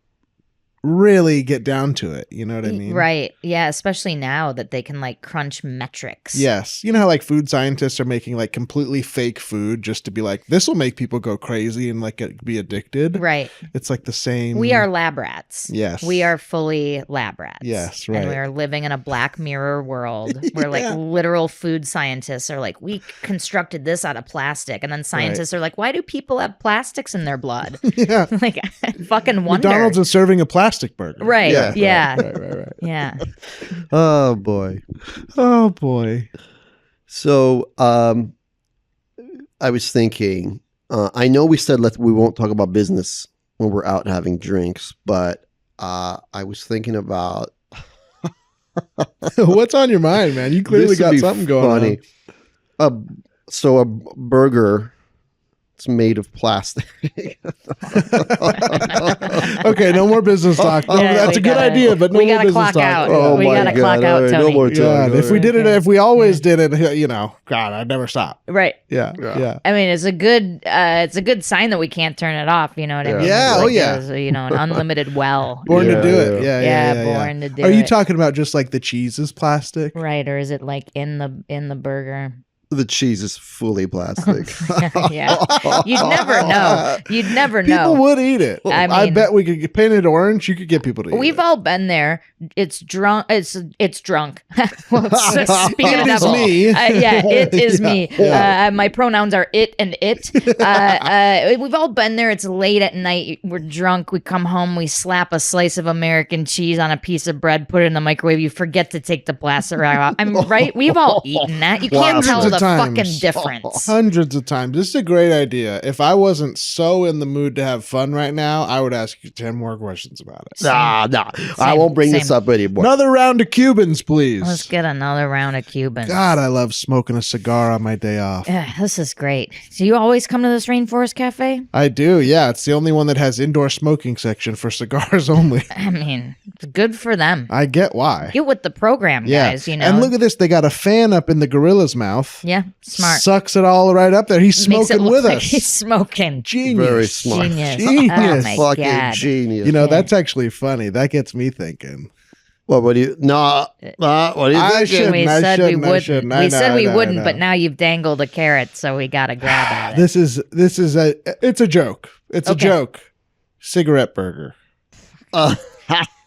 Speaker 2: really get down to it. You know what I mean?
Speaker 3: Right. Yeah. Especially now that they can like crunch metrics.
Speaker 2: Yes. You know how like food scientists are making like completely fake food just to be like, this will make people go crazy and like be addicted.
Speaker 3: Right.
Speaker 2: It's like the same.
Speaker 3: We are lab rats.
Speaker 2: Yes.
Speaker 3: We are fully lab rats.
Speaker 2: Yes,
Speaker 3: And we
Speaker 2: right.
Speaker 3: are living in a Black Mirror world where
Speaker 2: Yeah.
Speaker 3: like literal food scientists are like, we constructed this out of plastic. And then scientists are like, why do people have plastics in their blood?
Speaker 2: Yeah.
Speaker 3: Like, I fucking wonder.
Speaker 2: McDonald's is serving a plastic burger.
Speaker 3: Right. Yeah.
Speaker 2: Right.
Speaker 3: Yeah.
Speaker 4: Oh boy.
Speaker 2: Oh boy.
Speaker 4: So I was thinking, I know we said we won't talk about business when we're out having drinks, but I was thinking about
Speaker 2: What's on your mind, man? You clearly
Speaker 4: this would
Speaker 2: got
Speaker 4: be
Speaker 2: something going
Speaker 4: funny. So a burger, it's made of plastic.
Speaker 2: Okay, no more business talk. No,
Speaker 3: Yeah,
Speaker 2: that's
Speaker 3: we
Speaker 2: a good
Speaker 3: gotta-
Speaker 2: idea, but no
Speaker 3: we
Speaker 2: more
Speaker 3: gotta
Speaker 2: business
Speaker 3: clock
Speaker 2: talk.
Speaker 3: out.
Speaker 4: Oh
Speaker 3: We
Speaker 4: my
Speaker 3: gotta
Speaker 4: God.
Speaker 3: clock out,
Speaker 4: All right, no
Speaker 3: Tony.
Speaker 4: more talk.
Speaker 2: God, if we did it, if we always did it, you know, God, I'd never stop.
Speaker 3: Right.
Speaker 2: Yeah.
Speaker 3: I mean, it's a good sign that we can't turn it off. You know what I mean?
Speaker 2: Yeah,
Speaker 3: It's
Speaker 2: oh,
Speaker 3: like
Speaker 2: yeah.
Speaker 3: an unlimited well.
Speaker 2: Born to
Speaker 4: Yeah,
Speaker 2: do it.
Speaker 4: yeah.
Speaker 2: Yeah.
Speaker 3: Born to do
Speaker 2: Are you
Speaker 3: it.
Speaker 2: talking about just like the cheese is plastic?
Speaker 3: Right, or is it like in the burger?
Speaker 4: The cheese is fully plastic.
Speaker 3: Yeah. You'd never know. You'd never
Speaker 2: People
Speaker 3: know.
Speaker 2: would eat it.
Speaker 3: I
Speaker 2: I
Speaker 3: mean-
Speaker 2: bet we could paint it orange. You could get people to eat
Speaker 3: We've
Speaker 2: it.
Speaker 3: all been there. It's drunk. It's drunk. Well, speaking
Speaker 2: It
Speaker 3: of
Speaker 2: is
Speaker 3: devil,
Speaker 2: me.
Speaker 3: yeah, it is me.
Speaker 2: Yeah.
Speaker 3: My pronouns are it and it. We've all been there. It's late at night. We're drunk. We come home. We slap a slice of American cheese on a piece of bread. Put it in the microwave. You forget to take the plastic wrap off. I'm right. We've all eaten that. You can't tell
Speaker 2: Hundreds
Speaker 3: the
Speaker 2: of times.
Speaker 3: fucking difference.
Speaker 2: Hundreds of times. This is a great idea. If I wasn't so in the mood to have fun right now, I would ask you 10 more questions about it.
Speaker 4: Nah. I won't bring this
Speaker 3: same.
Speaker 4: up anymore.
Speaker 2: Another round of Cubans, please.
Speaker 3: Let's get another round of Cubans.
Speaker 2: God, I love smoking a cigar on my day off.
Speaker 3: Yeah, this is great. Do you always come to this Rainforest Cafe?
Speaker 2: I do, yeah. It's the only one that has indoor smoking section for cigars only.
Speaker 3: I mean, it's good for them.
Speaker 2: I get why.
Speaker 3: Get with the program,
Speaker 2: Yeah.
Speaker 3: guys. You know.
Speaker 2: And look at this. They got a fan up in the gorilla's mouth.
Speaker 3: Yeah, smart.
Speaker 2: Sucks it all right up there. He's
Speaker 3: Makes it
Speaker 2: smoking
Speaker 3: look
Speaker 2: with
Speaker 3: like
Speaker 2: us.
Speaker 3: he's smoking.
Speaker 2: Genius.
Speaker 4: Very smart.
Speaker 3: Genius.
Speaker 2: Genius.
Speaker 3: Oh my
Speaker 4: Fucking
Speaker 3: god.
Speaker 4: genius.
Speaker 2: You know,
Speaker 3: Yeah.
Speaker 2: that's actually funny. That gets me thinking.
Speaker 4: What do you? What do you
Speaker 2: I
Speaker 4: think?
Speaker 2: shouldn't.
Speaker 3: We
Speaker 2: I
Speaker 3: said we
Speaker 2: shouldn't, I
Speaker 3: wouldn't.
Speaker 2: shouldn't.
Speaker 3: We
Speaker 2: I
Speaker 3: said
Speaker 2: know,
Speaker 3: we
Speaker 2: I know,
Speaker 3: wouldn't,
Speaker 2: I
Speaker 3: but
Speaker 2: know.
Speaker 3: now you've dangled a carrot, so we gotta grab at it.
Speaker 2: This is it's a joke. It's a
Speaker 3: Okay.
Speaker 2: joke. Cigarette burger. You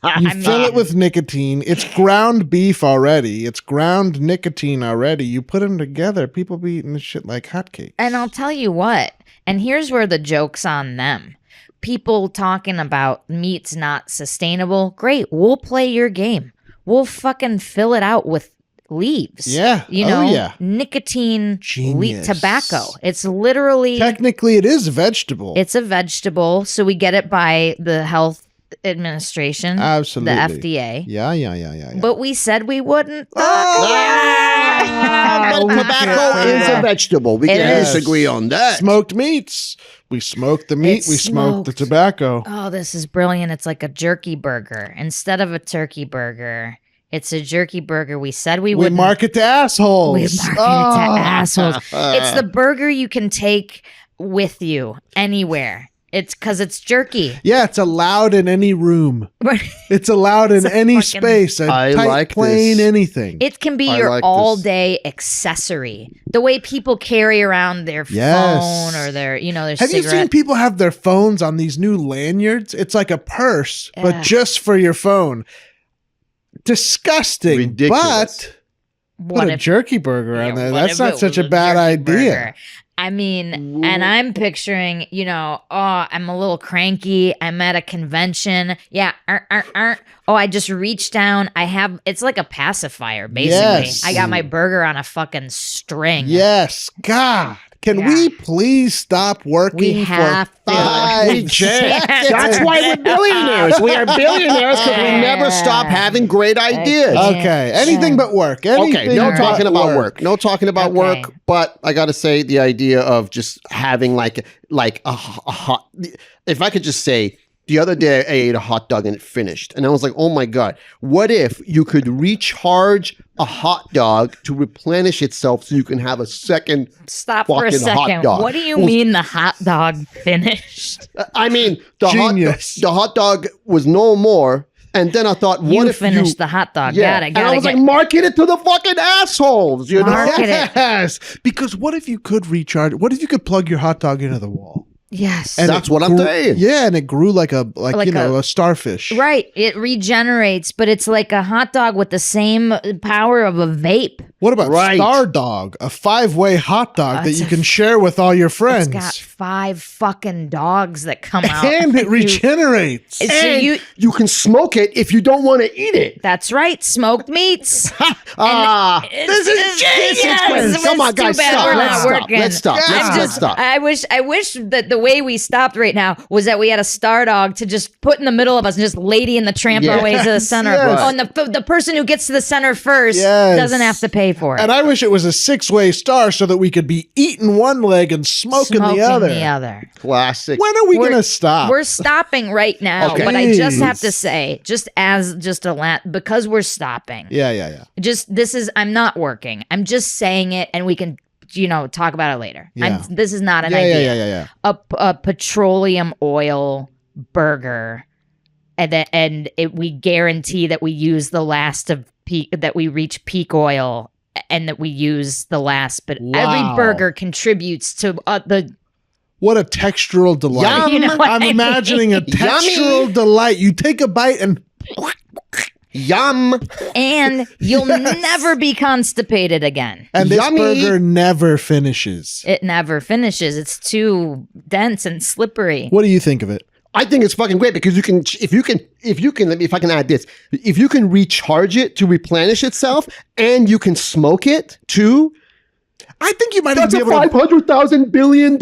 Speaker 3: I
Speaker 2: fill
Speaker 3: mean-
Speaker 2: it with nicotine. It's ground beef already. It's ground nicotine already. You put them together, people be eating this shit like hotcakes.
Speaker 3: And I'll tell you what. And here's where the joke's on them. People talking about meat's not sustainable. Great, we'll play your game. We'll fucking fill it out with leaves.
Speaker 2: Yeah.
Speaker 3: You
Speaker 2: Oh,
Speaker 3: know,
Speaker 2: yeah.
Speaker 3: nicotine,
Speaker 2: Genius.
Speaker 3: tobacco. It's literally
Speaker 2: Technically, it is a vegetable.
Speaker 3: it's a vegetable, so we get it by the health administration,
Speaker 2: Absolutely.
Speaker 3: the FDA.
Speaker 2: Yeah.
Speaker 3: But we said we wouldn't.
Speaker 4: But tobacco is a vegetable. We
Speaker 3: It
Speaker 4: can
Speaker 3: is.
Speaker 4: disagree on that.
Speaker 2: Smoked meats. We smoke the meat.
Speaker 3: It's
Speaker 2: We smoke the
Speaker 3: smoked.
Speaker 2: tobacco.
Speaker 3: Oh, this is brilliant. It's like a jerky burger. Instead of a turkey burger, it's a jerky burger. We said we
Speaker 2: We
Speaker 3: would
Speaker 2: market to assholes.
Speaker 3: We market it
Speaker 2: Oh.
Speaker 3: to assholes. It's the burger you can take with you anywhere. It's because it's jerky.
Speaker 2: Yeah, it's allowed in any room. It's allowed in
Speaker 3: It's a
Speaker 2: any
Speaker 3: fucking-
Speaker 2: space. A
Speaker 4: I
Speaker 2: tight
Speaker 4: like
Speaker 2: plane,
Speaker 4: this.
Speaker 2: anything.
Speaker 3: It can be
Speaker 4: I
Speaker 3: your
Speaker 4: like this.
Speaker 3: all-day accessory. The way people carry around their
Speaker 2: Yes.
Speaker 3: phone or their
Speaker 2: Have
Speaker 3: cigarette.
Speaker 2: you seen people have their phones on these new lanyards? It's like a purse, but
Speaker 3: Ugh.
Speaker 2: just for your phone. Disgusting.
Speaker 4: Ridiculous.
Speaker 2: But put a jerky burger on there.
Speaker 3: what
Speaker 2: That's
Speaker 3: if
Speaker 2: not
Speaker 3: it
Speaker 2: such a
Speaker 3: was
Speaker 2: bad
Speaker 3: jerky
Speaker 2: idea.
Speaker 3: burger? I mean, and I'm picturing, I'm a little cranky. I'm at a convention. Yeah. Oh, I just reached down. It's like a pacifier, basically.
Speaker 2: Yes.
Speaker 3: I got my burger on a fucking string.
Speaker 2: Yes. God. Can
Speaker 3: Yeah.
Speaker 2: we please stop working
Speaker 3: We have
Speaker 2: for
Speaker 3: to.
Speaker 2: 5
Speaker 3: We can't.
Speaker 4: That's why we're billionaires. We are billionaires because we never stop having great ideas.
Speaker 2: Okay. Anything but work.
Speaker 4: Okay,
Speaker 2: Anything
Speaker 4: no
Speaker 2: but
Speaker 4: talking about work. No talking about
Speaker 3: Okay.
Speaker 4: work. But I got to say, the idea of just having like a hot. If I could just say, the other day I ate a hot dog and it finished, and I was like, "Oh my god! What if you could recharge a hot dog to replenish itself so you can have a second?"
Speaker 3: Stop for a
Speaker 4: Fucking hot
Speaker 3: second.
Speaker 4: dog.
Speaker 3: What do you
Speaker 4: Well,
Speaker 3: mean the hot dog finished?
Speaker 4: I mean,
Speaker 2: Genius.
Speaker 4: the hot dog was no more, and then I thought, what
Speaker 3: You
Speaker 4: if
Speaker 3: finished
Speaker 4: you?
Speaker 3: the hot dog.
Speaker 4: Yeah,
Speaker 3: Got it.
Speaker 4: and I was
Speaker 3: Got
Speaker 4: like, market it to the fucking assholes, you know?
Speaker 3: Market it.
Speaker 2: Yes. Because what if you could recharge? What if you could plug your hot dog into the wall?
Speaker 3: Yes.
Speaker 2: And
Speaker 4: That's
Speaker 2: it
Speaker 4: what I'm
Speaker 2: grew-
Speaker 4: saying.
Speaker 2: Yeah, and it grew like a
Speaker 3: Like
Speaker 2: a starfish.
Speaker 3: Right. It regenerates, but it's like a hot dog with the same power of a vape.
Speaker 2: What about
Speaker 4: Right.
Speaker 2: Star Dog, a 5-way hot dog that
Speaker 3: it's
Speaker 2: you
Speaker 3: a-
Speaker 2: can share with all your friends?
Speaker 3: It's got 5 fucking dogs that come out.
Speaker 2: And it regenerates.
Speaker 3: So
Speaker 4: And you can smoke it if you don't want to eat it.
Speaker 3: That's right. Smoked meats.
Speaker 4: This is genius. Come on, guys, stop. Let's stop. Let's stop. Let's stop.
Speaker 3: I wish that the way we stopped right now was that we had a star dog to just put in the middle of us and just lady in the tramp our way to the center.
Speaker 2: yes.
Speaker 3: Oh, and the person who gets to the center first
Speaker 2: Yes.
Speaker 3: doesn't have to pay for it.
Speaker 2: And I wish it was a 6-way star so that we could be eating one leg and smoking the other.
Speaker 4: Classic.
Speaker 2: When are we
Speaker 3: We're-
Speaker 2: going to stop?
Speaker 3: We're stopping right now,
Speaker 4: Okay.
Speaker 3: but I just have
Speaker 2: Jeez.
Speaker 3: to say, because we're stopping.
Speaker 2: Yeah.
Speaker 3: I'm not working. I'm just saying it, and we can, talk about it later.
Speaker 2: Yeah.
Speaker 3: This is not an idea.
Speaker 2: Yeah.
Speaker 3: A petroleum oil burger, and we guarantee that we use the last of peak, that we reach peak oil, and that we use the last. But every
Speaker 2: Wow.
Speaker 3: burger contributes to the.
Speaker 2: What a textural delight.
Speaker 4: Yum.
Speaker 3: You know what
Speaker 2: I'm
Speaker 3: I
Speaker 2: imagining a
Speaker 3: mean?
Speaker 2: textural delight. You take a bite and
Speaker 4: Yum.
Speaker 3: And you'll
Speaker 2: Yes.
Speaker 3: never be constipated again.
Speaker 2: this
Speaker 4: Yummy.
Speaker 2: burger never finishes.
Speaker 3: It never finishes. It's too dense and slippery.
Speaker 2: What do you think of it?
Speaker 4: I think it's fucking great because if I can add this, if you can recharge it to replenish itself and you can smoke it too,
Speaker 2: I think you might
Speaker 4: that's
Speaker 2: even
Speaker 4: a
Speaker 2: be able to.
Speaker 4: $500,000 billion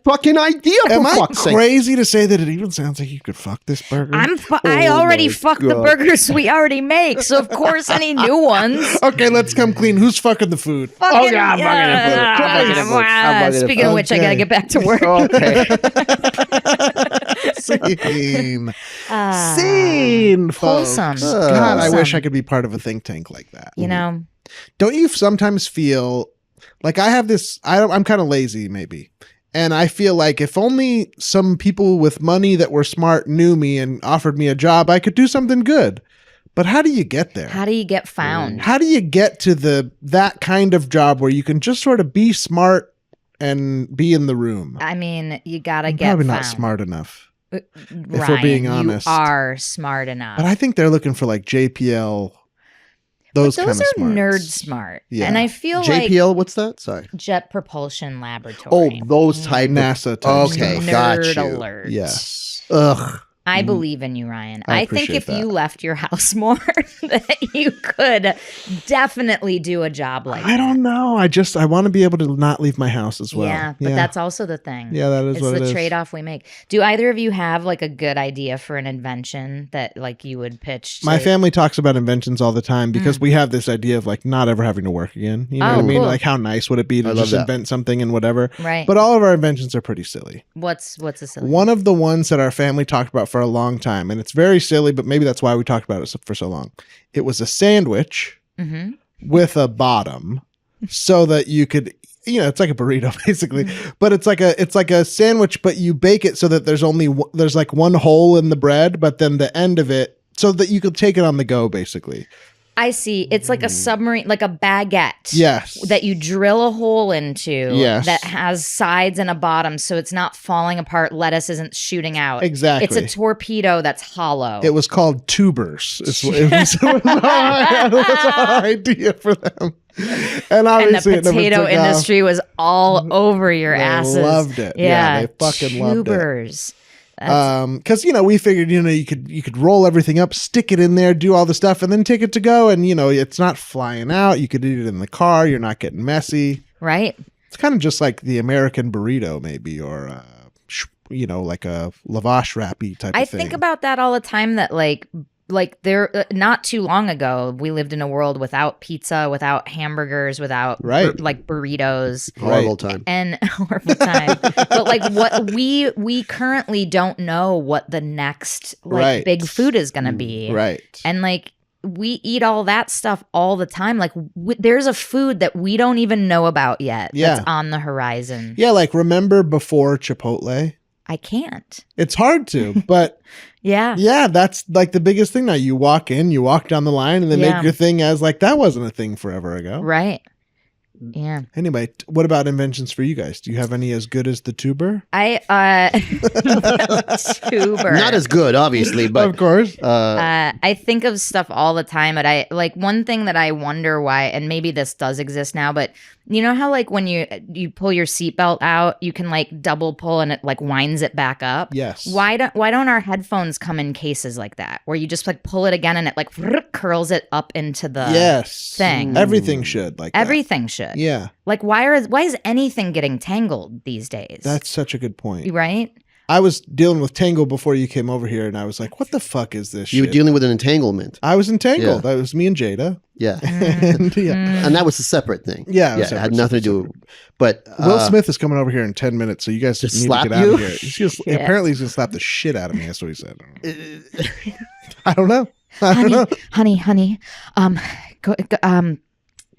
Speaker 4: fucking idea.
Speaker 2: Am
Speaker 4: For
Speaker 2: I
Speaker 4: fuck's sake.
Speaker 2: crazy to say that it even sounds like you could fuck this burger?
Speaker 3: I
Speaker 4: Oh
Speaker 3: already
Speaker 4: my
Speaker 3: fucked the
Speaker 4: God.
Speaker 3: burgers we already make, so of course any new ones.
Speaker 2: Okay, let's come clean. Who's fucking the food?
Speaker 3: Fucking,
Speaker 4: yeah, I'm fucking it, food. I'm fucking it, food. I'm fucking it,
Speaker 3: Speaking of
Speaker 4: food.
Speaker 3: which, I gotta
Speaker 2: Okay.
Speaker 3: get back to work.
Speaker 4: Okay.
Speaker 2: Scene. Scene, folks.
Speaker 3: Wholesome.
Speaker 2: God, I wish
Speaker 3: Wholesome.
Speaker 2: I could be part of a think tank like that.
Speaker 3: You know,
Speaker 2: Don't you sometimes feel like I have this? I'm kind of lazy, maybe, and I feel like if only some people with money that were smart knew me and offered me a job, I could do something good. But how do you get there?
Speaker 3: how do you get found?
Speaker 2: How do you get to that kind of job where you can just sort of be smart and be in the room?
Speaker 3: I mean, you gotta
Speaker 2: I'm
Speaker 3: get
Speaker 2: probably
Speaker 3: found.
Speaker 2: not smart enough.
Speaker 3: Ryan,
Speaker 2: we're being honest.
Speaker 3: you are smart enough.
Speaker 2: But I think they're looking for like JPL, those kind
Speaker 3: Those
Speaker 2: of
Speaker 3: are
Speaker 2: smarts.
Speaker 3: nerd smart,
Speaker 2: Yeah.
Speaker 3: and I feel like
Speaker 4: JPL, what's that? Sorry.
Speaker 3: Jet Propulsion Laboratory.
Speaker 4: Oh, those type of
Speaker 2: NASA type
Speaker 4: Okay,
Speaker 2: stuff.
Speaker 4: got
Speaker 3: Nerd
Speaker 4: you.
Speaker 3: alert.
Speaker 2: Yes.
Speaker 4: Ugh.
Speaker 3: I believe in you, Ryan.
Speaker 2: I
Speaker 3: I think
Speaker 2: appreciate
Speaker 3: if
Speaker 2: that.
Speaker 3: you left your house more, that you could definitely do a job like
Speaker 2: I don't know. I want to be able to not leave my house as well.
Speaker 3: Yeah, but that's also the thing.
Speaker 2: Yeah, that is
Speaker 3: it's
Speaker 2: what
Speaker 3: the
Speaker 2: it is.
Speaker 3: trade-off we make. Do either of you have like a good idea for an invention that like you would pitch to?
Speaker 2: My family talks about inventions all the time because we have this idea of like not ever having to work again. You know
Speaker 3: Oh,
Speaker 2: what I mean?
Speaker 3: cool.
Speaker 2: Like how nice would it be to
Speaker 4: I love
Speaker 2: just
Speaker 4: that.
Speaker 2: invent something and whatever.
Speaker 3: Right.
Speaker 2: But all of our inventions are pretty silly.
Speaker 3: What's a silly
Speaker 2: One of the ones that our family talked about for a long time, and it's very silly, but maybe that's why we talked about it for so long. It was a sandwich
Speaker 3: Mm-hmm.
Speaker 2: with a bottom so that you could, it's like a burrito basically, but it's like a sandwich, but you bake it so that there's like one hole in the bread, but then the end of it so that you could take it on the go basically.
Speaker 3: I see. It's like a submarine, like a baguette.
Speaker 2: Yes.
Speaker 3: That you drill a hole into.
Speaker 2: Yes.
Speaker 3: That has sides and a bottom, so it's not falling apart. Lettuce isn't shooting out.
Speaker 2: Exactly.
Speaker 3: It's a torpedo that's hollow.
Speaker 2: It was called tubers. It was our idea for them. And
Speaker 3: and the
Speaker 2: obviously it never
Speaker 3: potato
Speaker 2: took off.
Speaker 3: industry was all over your
Speaker 2: They
Speaker 3: asses.
Speaker 2: loved it. Yeah, they fucking loved it.
Speaker 3: tubers.
Speaker 2: Because we figured you could roll everything up, stick it in there, do all the stuff, and then take it to go, and it's not flying out. You could eat it in the car. You're not getting messy.
Speaker 3: Right.
Speaker 2: It's kind of just like the American burrito, maybe, or like a lavash wrappy type
Speaker 3: I
Speaker 2: of thing.
Speaker 3: think about that all the time. That like there not too long ago, we lived in a world without pizza, without hamburgers, without
Speaker 2: Right.
Speaker 3: like burritos.
Speaker 4: Horrible time.
Speaker 3: And horrible time, but like what we currently don't know what the next like
Speaker 2: Right.
Speaker 3: big food is gonna be,
Speaker 2: right.
Speaker 3: And like we eat all that stuff all the time. Like there's a food that we don't even know about yet.
Speaker 2: Yeah.
Speaker 3: That's on the horizon.
Speaker 2: Yeah, like remember before Chipotle?
Speaker 3: I can't.
Speaker 2: It's hard to, but
Speaker 3: Yeah.
Speaker 2: yeah, that's like the biggest thing now. You walk in, you walk down the line, and they
Speaker 3: Yeah.
Speaker 2: make your thing as like that wasn't a thing forever ago.
Speaker 3: Right. Yeah.
Speaker 2: Anyway, what about inventions for you guys? Do you have any as good as the tuber?
Speaker 3: I tuber.
Speaker 4: Not as good, obviously, but
Speaker 2: Of course.
Speaker 3: I think of stuff all the time, but I like one thing that I wonder why, and maybe this does exist now, but you know how like when you pull your seatbelt out, you can like double pull and it like winds it back up.
Speaker 2: Yes.
Speaker 3: Why don't our headphones come in cases like that, where you just like pull it again and it like curls it up into the
Speaker 2: Yes.
Speaker 3: thing?
Speaker 2: Everything should like that.
Speaker 3: Everything should. should.
Speaker 2: Yeah.
Speaker 3: Like, why is anything getting tangled these days?
Speaker 2: That's such a good point.
Speaker 3: Right?
Speaker 2: I was dealing with Tangle before you came over here, and I was like, what the fuck is this
Speaker 4: You
Speaker 2: shit?
Speaker 4: were dealing with an entanglement.
Speaker 2: I was entangled. That was me and Jada.
Speaker 4: Yeah.
Speaker 2: And, yeah.
Speaker 4: And that was a separate thing.
Speaker 2: Yeah,
Speaker 4: It had nothing to do. But
Speaker 2: Will Smith is coming over here in 10 minutes, so you guys
Speaker 4: Just
Speaker 2: need to
Speaker 4: slap
Speaker 2: get out
Speaker 4: you?
Speaker 2: of here. Apparently, he's going to slap the shit out of me. That's what he said. I don't know. I don't know.
Speaker 3: honey,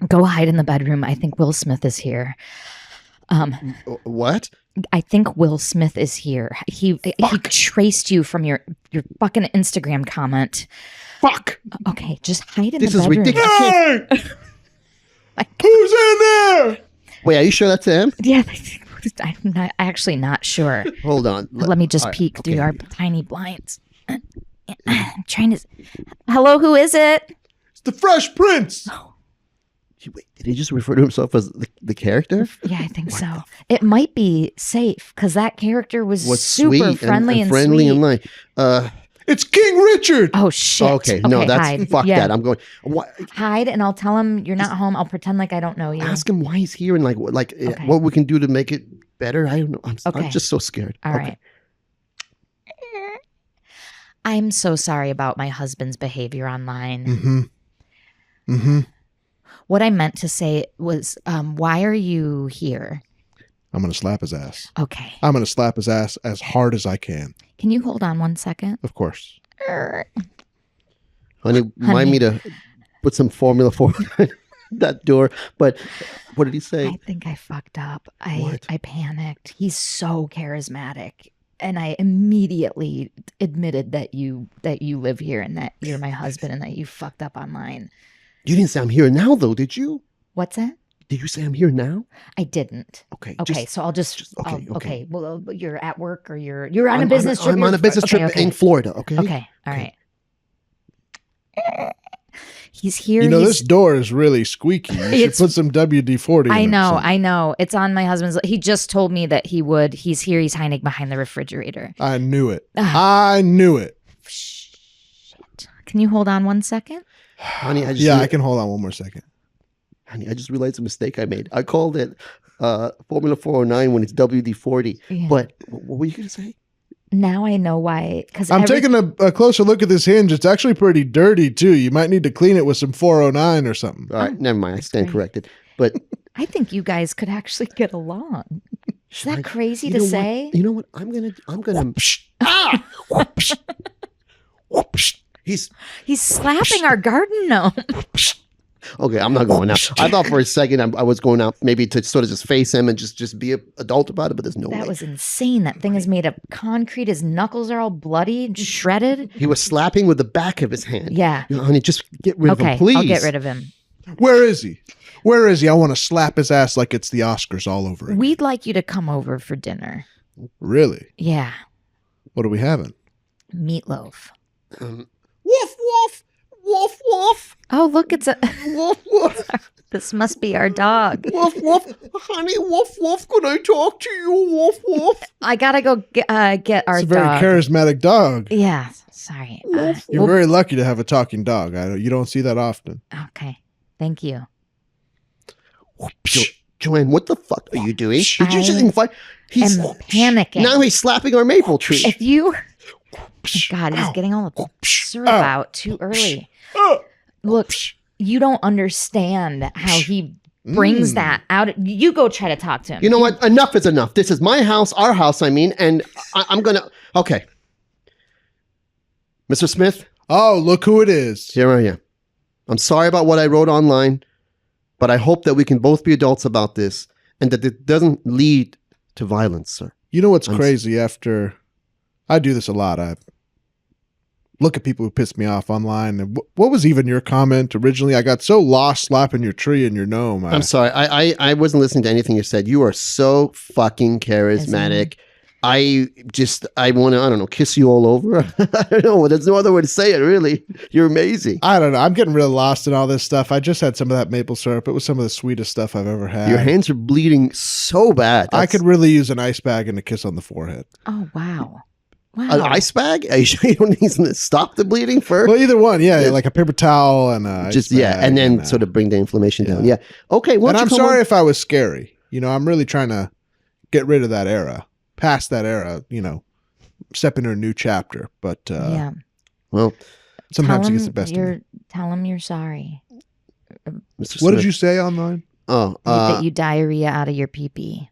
Speaker 3: go hide in the bedroom. I think Will Smith is here.
Speaker 4: What?
Speaker 3: I think Will Smith is here. He traced you from your fucking Instagram comment.
Speaker 2: Fuck.
Speaker 3: Okay, just hide in
Speaker 4: This
Speaker 3: the
Speaker 4: is
Speaker 3: bedroom.
Speaker 4: ridiculous.
Speaker 2: Hey! Who's in there?
Speaker 4: Wait, are you sure that's him?
Speaker 3: Yeah, I'm actually not sure.
Speaker 4: Hold on.
Speaker 3: Let me just
Speaker 4: all right,
Speaker 3: peek through
Speaker 4: okay.
Speaker 3: our tiny blinds. I'm trying to. Hello, who is it?
Speaker 2: It's the Fresh Prince.
Speaker 4: Wait, did he just refer to himself as the character?
Speaker 3: Yeah, I think so. It might be safe because that character was super
Speaker 4: sweet
Speaker 3: friendly and
Speaker 4: friendly
Speaker 3: sweet.
Speaker 4: and like.
Speaker 2: It's King Richard.
Speaker 3: Oh shit!
Speaker 4: Okay, no, that's
Speaker 3: hide.
Speaker 4: fuck
Speaker 3: Yeah.
Speaker 4: that. I'm going. What?
Speaker 3: Hide, and I'll tell him you're not home. I'll pretend like I don't know you.
Speaker 4: Ask him why he's here and like
Speaker 3: Okay.
Speaker 4: what we can do to make it better. I don't know. I'm
Speaker 3: Okay.
Speaker 4: just so scared.
Speaker 3: All right. I'm so sorry about my husband's behavior online.
Speaker 2: Mm-hmm. Mm-hmm.
Speaker 3: What I meant to say was, why are you here?
Speaker 2: I'm going to slap his ass.
Speaker 3: Okay.
Speaker 2: I'm going to slap his ass as hard as I can.
Speaker 3: Can you hold on one second?
Speaker 2: Of course.
Speaker 4: Honey, remind me to put some formula for that door. But what did he say?
Speaker 3: I think I fucked up.
Speaker 4: What?
Speaker 3: I panicked. He's so charismatic. And I immediately admitted that you live here and that you're my husband and that you fucked up online.
Speaker 4: You didn't say I'm here now, though, did you?
Speaker 3: What's that?
Speaker 4: Did you say I'm here now?
Speaker 3: I didn't.
Speaker 4: Okay.
Speaker 3: Okay, so I'll just
Speaker 4: okay, okay.
Speaker 3: Well, you're at work or you're on a business trip.
Speaker 4: I'm on a business trip
Speaker 3: Okay.
Speaker 4: in Florida. Okay.
Speaker 3: Okay. All right. He's here.
Speaker 2: You know,
Speaker 3: he's-
Speaker 2: this door is really squeaky. You should
Speaker 3: It's-
Speaker 2: put some WD-40
Speaker 3: I
Speaker 2: in it or
Speaker 3: know,
Speaker 2: something.
Speaker 3: I know. It's on my husband's. He just told me that he would. He's here. He's hiding behind the refrigerator.
Speaker 2: I knew it. I knew it.
Speaker 3: Shit. Can you hold on one second?
Speaker 4: Honey, I just
Speaker 2: Yeah, I can hold on one more second.
Speaker 4: Honey, I just realized a mistake I made. I called it Formula 409 when it's WD-40.
Speaker 3: Yeah.
Speaker 4: But what were you going to say?
Speaker 3: Now I know why. Because
Speaker 2: I'm taking a closer look at this hinge. It's actually pretty dirty, too. You might need to clean it with some 409 or something.
Speaker 4: All right, never mind. I stand
Speaker 3: great.
Speaker 4: corrected. But
Speaker 3: I think you guys could actually get along. Is that crazy
Speaker 4: you
Speaker 3: to
Speaker 4: know what?
Speaker 3: say?
Speaker 4: You know what? I'm gonna.
Speaker 2: Ah! Whoops. Whoops.
Speaker 4: He's
Speaker 3: He's slapping our garden gnome.
Speaker 4: okay. I'm not going out. I thought for a second I was going out maybe to sort of just face him and just be an adult about it, but there's no
Speaker 3: That
Speaker 4: way.
Speaker 3: was insane. That thing is made of concrete. His knuckles are all bloody and shredded.
Speaker 4: He was slapping with the back of his hand.
Speaker 3: Yeah.
Speaker 4: You know, honey, just get rid of
Speaker 3: Okay,
Speaker 4: him, please.
Speaker 3: I'll get rid of him.
Speaker 2: Where is he? Where is he? I want to slap his ass like it's the Oscars all over again.
Speaker 3: We'd like you to come over for dinner.
Speaker 2: Really?
Speaker 3: Yeah.
Speaker 2: What are we having?
Speaker 3: Meatloaf.
Speaker 4: Woof woof woof woof
Speaker 3: Oh, look, it's a.
Speaker 4: woof woof
Speaker 3: This must be our dog.
Speaker 4: woof woof. Honey, woof woof. Can I talk to you? Woof woof.
Speaker 3: I gotta go get our
Speaker 2: It's a very
Speaker 3: dog.
Speaker 2: charismatic dog.
Speaker 3: Yeah. Sorry.
Speaker 2: You're very lucky to have a talking dog. You don't see that often.
Speaker 3: Okay. Thank you.
Speaker 4: Joanne, what the fuck are you doing? Did you just
Speaker 3: I
Speaker 4: invite? He's
Speaker 3: am panicking.
Speaker 4: now he's slapping our maple tree.
Speaker 3: If you. God, he's getting all the syrup out too early. Look, you don't understand how he brings that out. You go try to talk to him.
Speaker 4: You know what? Enough is enough. This is my house, our house, I mean, and I'm going to... Okay. Mr. Smith,
Speaker 2: Oh, look who it is.
Speaker 4: here I am. I'm sorry about what I wrote online, but I hope that we can both be adults about this and that it doesn't lead to violence, sir.
Speaker 2: You know what's
Speaker 4: I'm-
Speaker 2: crazy? After I do this a lot, I look at people who piss me off online. And what was even your comment originally? I got so lost slapping your tree and your gnome.
Speaker 4: I'm sorry. I wasn't listening to anything you said. You are so fucking charismatic. I want to, I don't know, kiss you all over. I don't know. There's no other way to say it, really. You're amazing.
Speaker 2: I don't know. I'm getting really lost in all this stuff. I just had some of that maple syrup. It was some of the sweetest stuff I've ever had.
Speaker 4: Your hands are bleeding so bad.
Speaker 2: I could really use an ice bag and a kiss on the forehead.
Speaker 3: Oh, wow.
Speaker 4: An ice bag? Are you sure you don't need to stop the bleeding first?
Speaker 2: Well, either one, yeah, like a paper towel and a
Speaker 4: Just
Speaker 2: ice bag
Speaker 4: and then sort of bring the inflammation down. Yeah. Okay.
Speaker 2: And I'm sorry if I was scary. I'm really trying to get rid of that era, past that era. Step into a new chapter. But
Speaker 3: yeah.
Speaker 4: Well,
Speaker 2: sometimes it gets the best of me.
Speaker 3: Tell him you're sorry.
Speaker 4: Mr.
Speaker 2: What
Speaker 4: Smith.
Speaker 2: did you say online?
Speaker 4: Oh,
Speaker 3: that you diarrhea out of your pee-pee.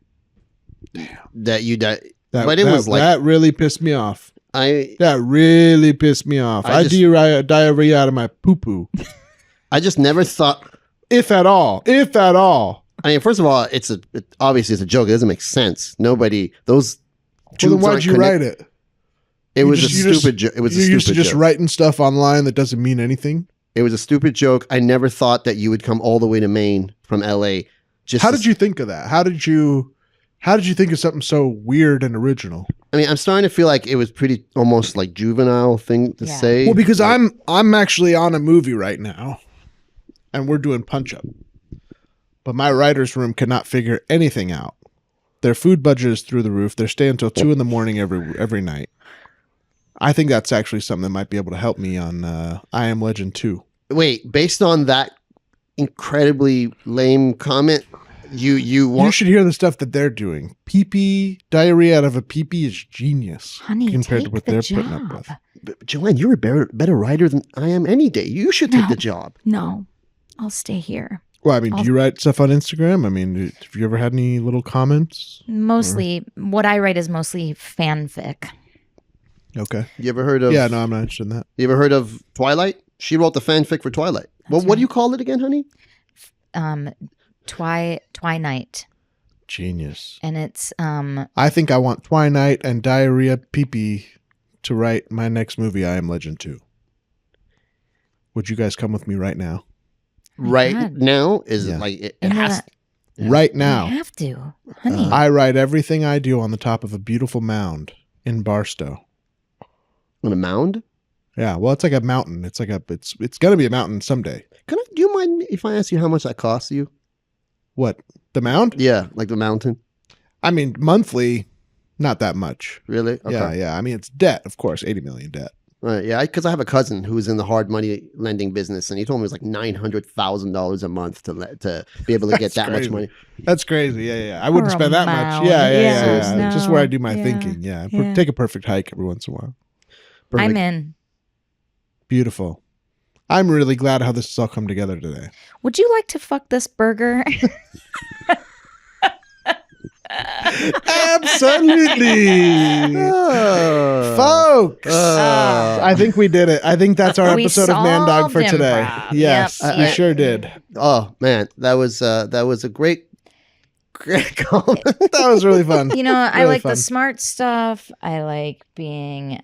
Speaker 4: that you die.
Speaker 2: But it was like that really pissed me off. That really pissed me off. I diarrhea out of my poo poo.
Speaker 4: I just never thought,
Speaker 2: if at all.
Speaker 4: I mean, first of all, obviously it's a joke. It doesn't make sense. Nobody those.
Speaker 2: Well, then why'd you write it?
Speaker 4: It was a stupid joke. It was a stupid joke. You're used to just
Speaker 2: writing stuff online that doesn't mean anything.
Speaker 4: It was a stupid joke. I never thought that you would come all the way to Maine from LA.
Speaker 2: How did you think of that? How did you think of something so weird and original?
Speaker 4: I mean, I'm starting to feel like it was pretty almost like juvenile thing to say.
Speaker 2: Well, because I'm actually on a movie right now, and we're doing Punch Up, but my writer's room cannot figure anything out. Their food budget is through the roof. They're staying until 2 a.m. every night. I think that's actually something that might be able to help me on I Am Legend 2.
Speaker 4: Wait, based on that incredibly lame comment, you
Speaker 2: should hear the stuff that they're doing. Pee-pee, diarrhea out of a pee-pee is genius.
Speaker 3: Honey,
Speaker 2: compared
Speaker 3: take
Speaker 2: to what
Speaker 3: the
Speaker 2: they're
Speaker 3: job.
Speaker 2: putting up with.
Speaker 4: But Joanne, you're a better writer than I am any day. You should take the job.
Speaker 3: No, I'll stay here.
Speaker 2: Well, I mean, do you write stuff on Instagram? I mean, have you ever had any little comments?
Speaker 3: Mostly, what I write is mostly fanfic.
Speaker 2: Okay.
Speaker 4: You ever heard of?
Speaker 2: Yeah, no, I'm not interested in that.
Speaker 4: You ever heard of Twilight? She wrote the fanfic for Twilight. Well, what do you call it again, honey?
Speaker 3: Twinight.
Speaker 2: Genius.
Speaker 3: And it's
Speaker 2: I think I want Twinight and diarrhea pee-pee to write my next movie, I Am Legend 2. Would you guys come with me right now?
Speaker 4: Right now is like it has.
Speaker 2: Right now.
Speaker 3: I have to, honey.
Speaker 2: I write everything I do on the top of a beautiful mound in Barstow.
Speaker 4: On a mound?
Speaker 2: Yeah, well, it's like a mountain. It's gonna be a mountain someday.
Speaker 4: Do you mind if I ask you how much that costs you?
Speaker 2: What, the mound?
Speaker 4: Yeah, like the mountain.
Speaker 2: I mean, monthly, not that much.
Speaker 4: Really? Okay.
Speaker 2: Yeah. I mean, it's debt, of course, $80 million debt.
Speaker 4: Yeah, because I have a cousin who's in the hard money lending business, and he told me it was like $900,000 a month to be able to get that much money.
Speaker 2: That's crazy. Yeah. I wouldn't spend that much. Yeah.
Speaker 3: No,
Speaker 2: just where I do my thinking. Yeah. Take a perfect hike every once in a while.
Speaker 4: Perfect.
Speaker 3: I'm in.
Speaker 2: Beautiful. I'm really glad how this has all come together today.
Speaker 3: Would you like to fuck this burger?
Speaker 2: Absolutely. Folks, I think we did it. I think that's our episode of Man Dog for today.
Speaker 3: Improv.
Speaker 2: Yes,
Speaker 3: Yep.
Speaker 2: we sure did.
Speaker 4: Oh man, that was a great comment.
Speaker 2: That was really fun.
Speaker 3: I like the smart stuff. I like being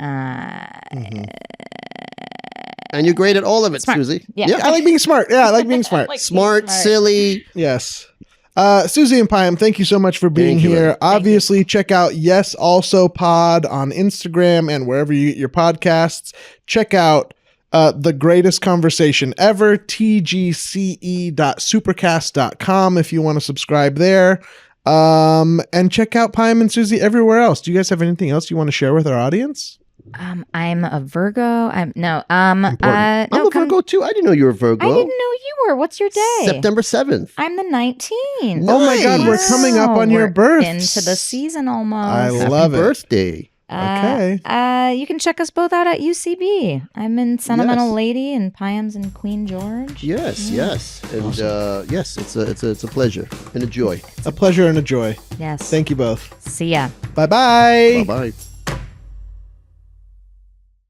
Speaker 4: and you're great at all of it,
Speaker 3: smart.
Speaker 4: Suzi.
Speaker 3: Yeah.
Speaker 2: I like being smart. Yeah, I like being smart.
Speaker 4: Smart, silly.
Speaker 2: Yes. Suzi and Payam, thank you so much for being here. Obviously, check out Yes Also Pod on Instagram and wherever you get your podcasts. Check out The Greatest Conversation Ever, tgce.supercast.com if you want to subscribe there. And check out Payam and Suzi everywhere else. Do you guys have anything else you want to share with our audience?
Speaker 3: I'm a Virgo. I'm a
Speaker 4: Virgo too. I didn't know you were a Virgo.
Speaker 3: I didn't know you were. What's your day?
Speaker 4: September 7th.
Speaker 3: I'm the 19th.
Speaker 2: Oh my God, we're coming up on your birth.
Speaker 3: Into the season almost.
Speaker 2: I love it.
Speaker 4: Happy birthday.
Speaker 2: Okay.
Speaker 3: You can check us both out at UCB. I'm in Sentimental Lady and Payam's in Queen George.
Speaker 4: Yes. And
Speaker 2: awesome.
Speaker 4: Yes, it's a pleasure and a joy.
Speaker 2: A pleasure and a joy.
Speaker 3: Yes.
Speaker 2: Thank you both.
Speaker 3: See ya.
Speaker 2: Bye-bye.
Speaker 4: Bye-bye.